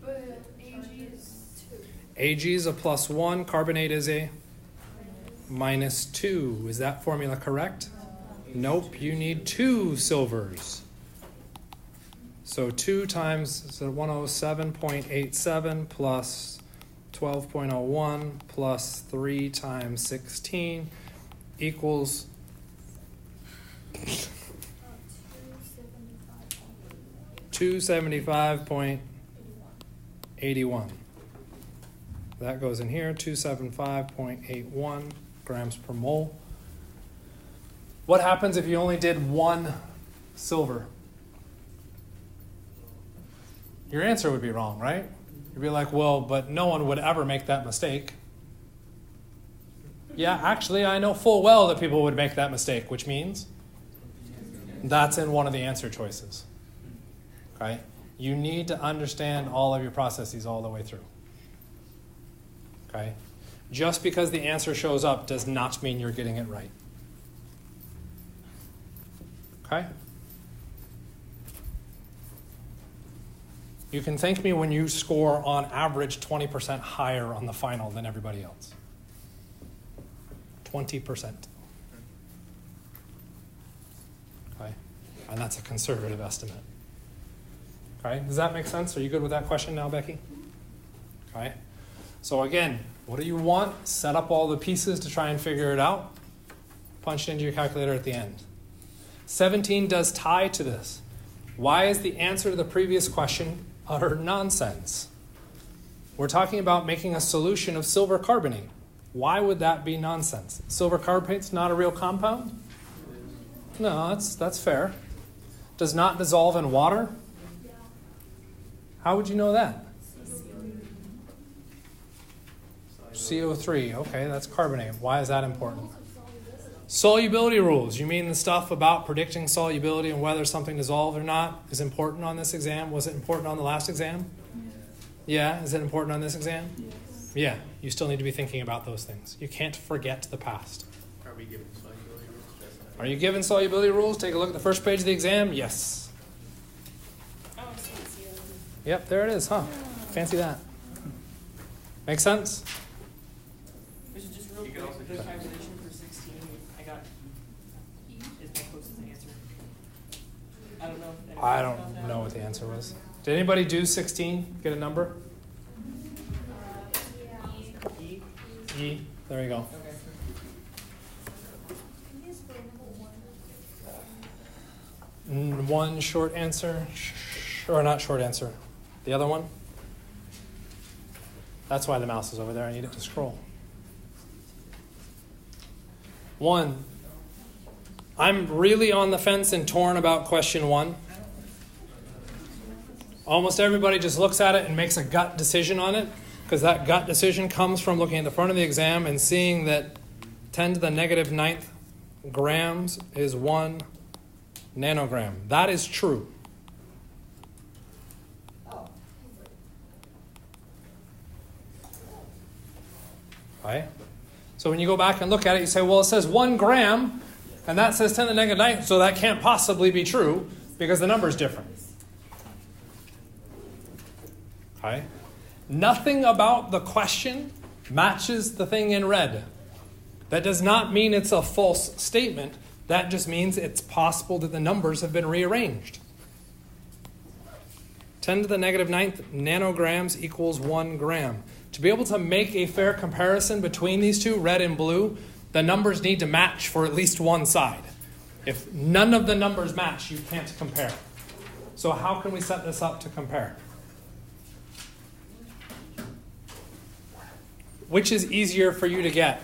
But AG is 2. Ag is a +1. Carbonate is a -2. Is that formula correct? Nope. You need 2 silvers. So 2 times 107.87 plus 12.01 plus 3 times 16 equals 275.81. That goes in here, 275.81 grams per mole. What happens if you only did one silver? Your answer would be wrong, right? You'd be like, well, but no one would ever make that mistake. Yeah, actually, I know full well that people would make that mistake, which means that's in one of the answer choices. Okay? You need to understand all of your processes all the way through. Okay? Just because the answer shows up does not mean you're getting it right. Okay? You can thank me when you score on average 20% higher on the final than everybody else. 20%. Okay? And that's a conservative estimate. Okay? Does that make sense? Are you good with that question now, Becky? Okay? So again, what do you want? Set up all the pieces to try and figure it out. Punch it into your calculator at the end. 17 does tie to this. Why is the answer to the previous question utter nonsense? We're talking about making a solution of silver carbonate. Why would that be nonsense? Silver carbonate's not a real compound? No, that's fair. Does not dissolve in water? How would you know that? CO3, okay, that's carbonate. Why is that important? Solubility rules. You mean the stuff about predicting solubility and whether something dissolved or not is important on this exam? Was it important on the last exam? Yeah, is it important on this exam? Yeah, you still need to be thinking about those things. You can't forget the past. Are we given solubility rules? Are you given solubility rules? Take a look at the first page of the exam. Yes. Oh, I see. Yep, there it is, huh? Fancy that. Make sense? Which is just real You can quick, also the just- calculation for 16, I got E is my closest answer. I don't know. if anyone I got don't that. know what the answer was. Did anybody do 16? Get a number? E? E. There you go. Okay. One short answer, or not short answer. The other one? That's why the mouse is over there. I need it to scroll. 1. I'm really on the fence and torn about question 1. Almost everybody just looks at it and makes a gut decision on it, because that gut decision comes from looking at the front of the exam and seeing that 10 to the negative 9th grams is 1 nanogram. That is true. Right? So when you go back and look at it, you say, well, it says 1 gram, and that says 10 to the negative 9th, so that can't possibly be true because the number is different. Okay? Nothing about the question matches the thing in red. That does not mean it's a false statement. That just means it's possible that the numbers have been rearranged. 10 to the negative 9th nanograms equals 1 gram. To be able to make a fair comparison between these two, red and blue, the numbers need to match for at least one side. If none of the numbers match, you can't compare. So how can we set this up to compare? Which is easier for you to get?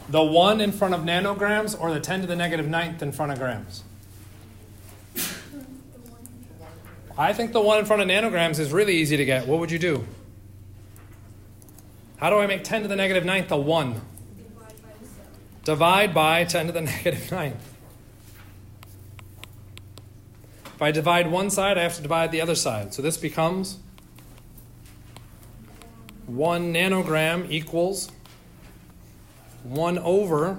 The 1 in front of nanograms or the 10 to the negative 9th in front of grams? I think the 1 in front of nanograms is really easy to get. What would you do? How do I make 10 to the negative 9th a 1? Divide by 10 to the negative 9th. If I divide one side, I have to divide the other side. So this becomes 1 nanogram equals 1 over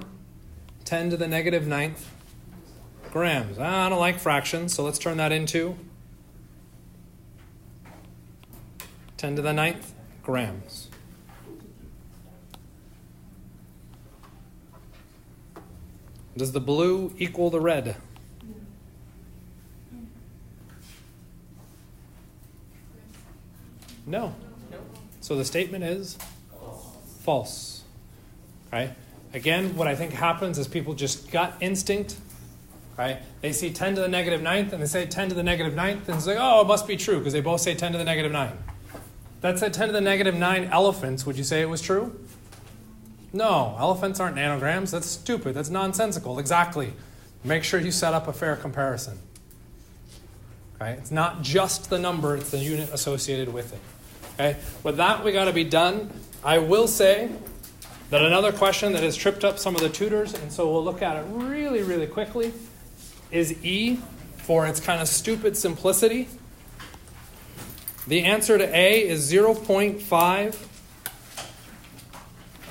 10 to the negative 9th grams. I don't like fractions, so let's turn that into 10 to the 9th grams. Does the blue equal the red? No. So the statement is false. Right? Again, what I think happens is people just gut instinct Okay? They see 10 to the negative 9th, and they say 10 to the negative 9th, and it's like, oh, it must be true, because they both say 10 to the negative 9. That said 10 to the negative 9 elephants, would you say it was true? No, elephants aren't nanograms. That's stupid. That's nonsensical. Exactly. Make sure you set up a fair comparison. Okay? It's not just the number, it's the unit associated with it. Okay? With that, we got to be done. I will say that another question that has tripped up some of the tutors, and so we'll look at it really, really quickly, is E for its kind of stupid simplicity. The answer to A is 0.5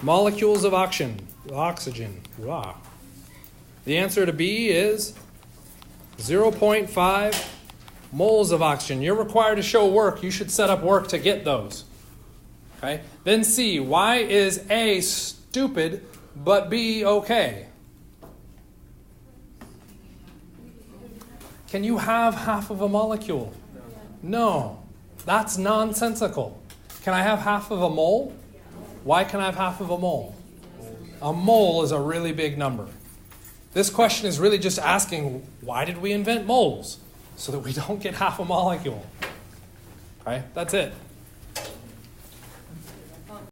molecules of oxygen. Wow. The answer to B is 0.5 moles of oxygen. You're required to show work. You should set up work to get those. Okay? Then C, why is A stupid but B okay? Can you have half of a molecule? No. That's nonsensical. Can I have half of a mole? Why can I have half of a mole? A mole is a really big number. This question is really just asking, why did we invent moles? So that we don't get half a molecule. Okay? That's it.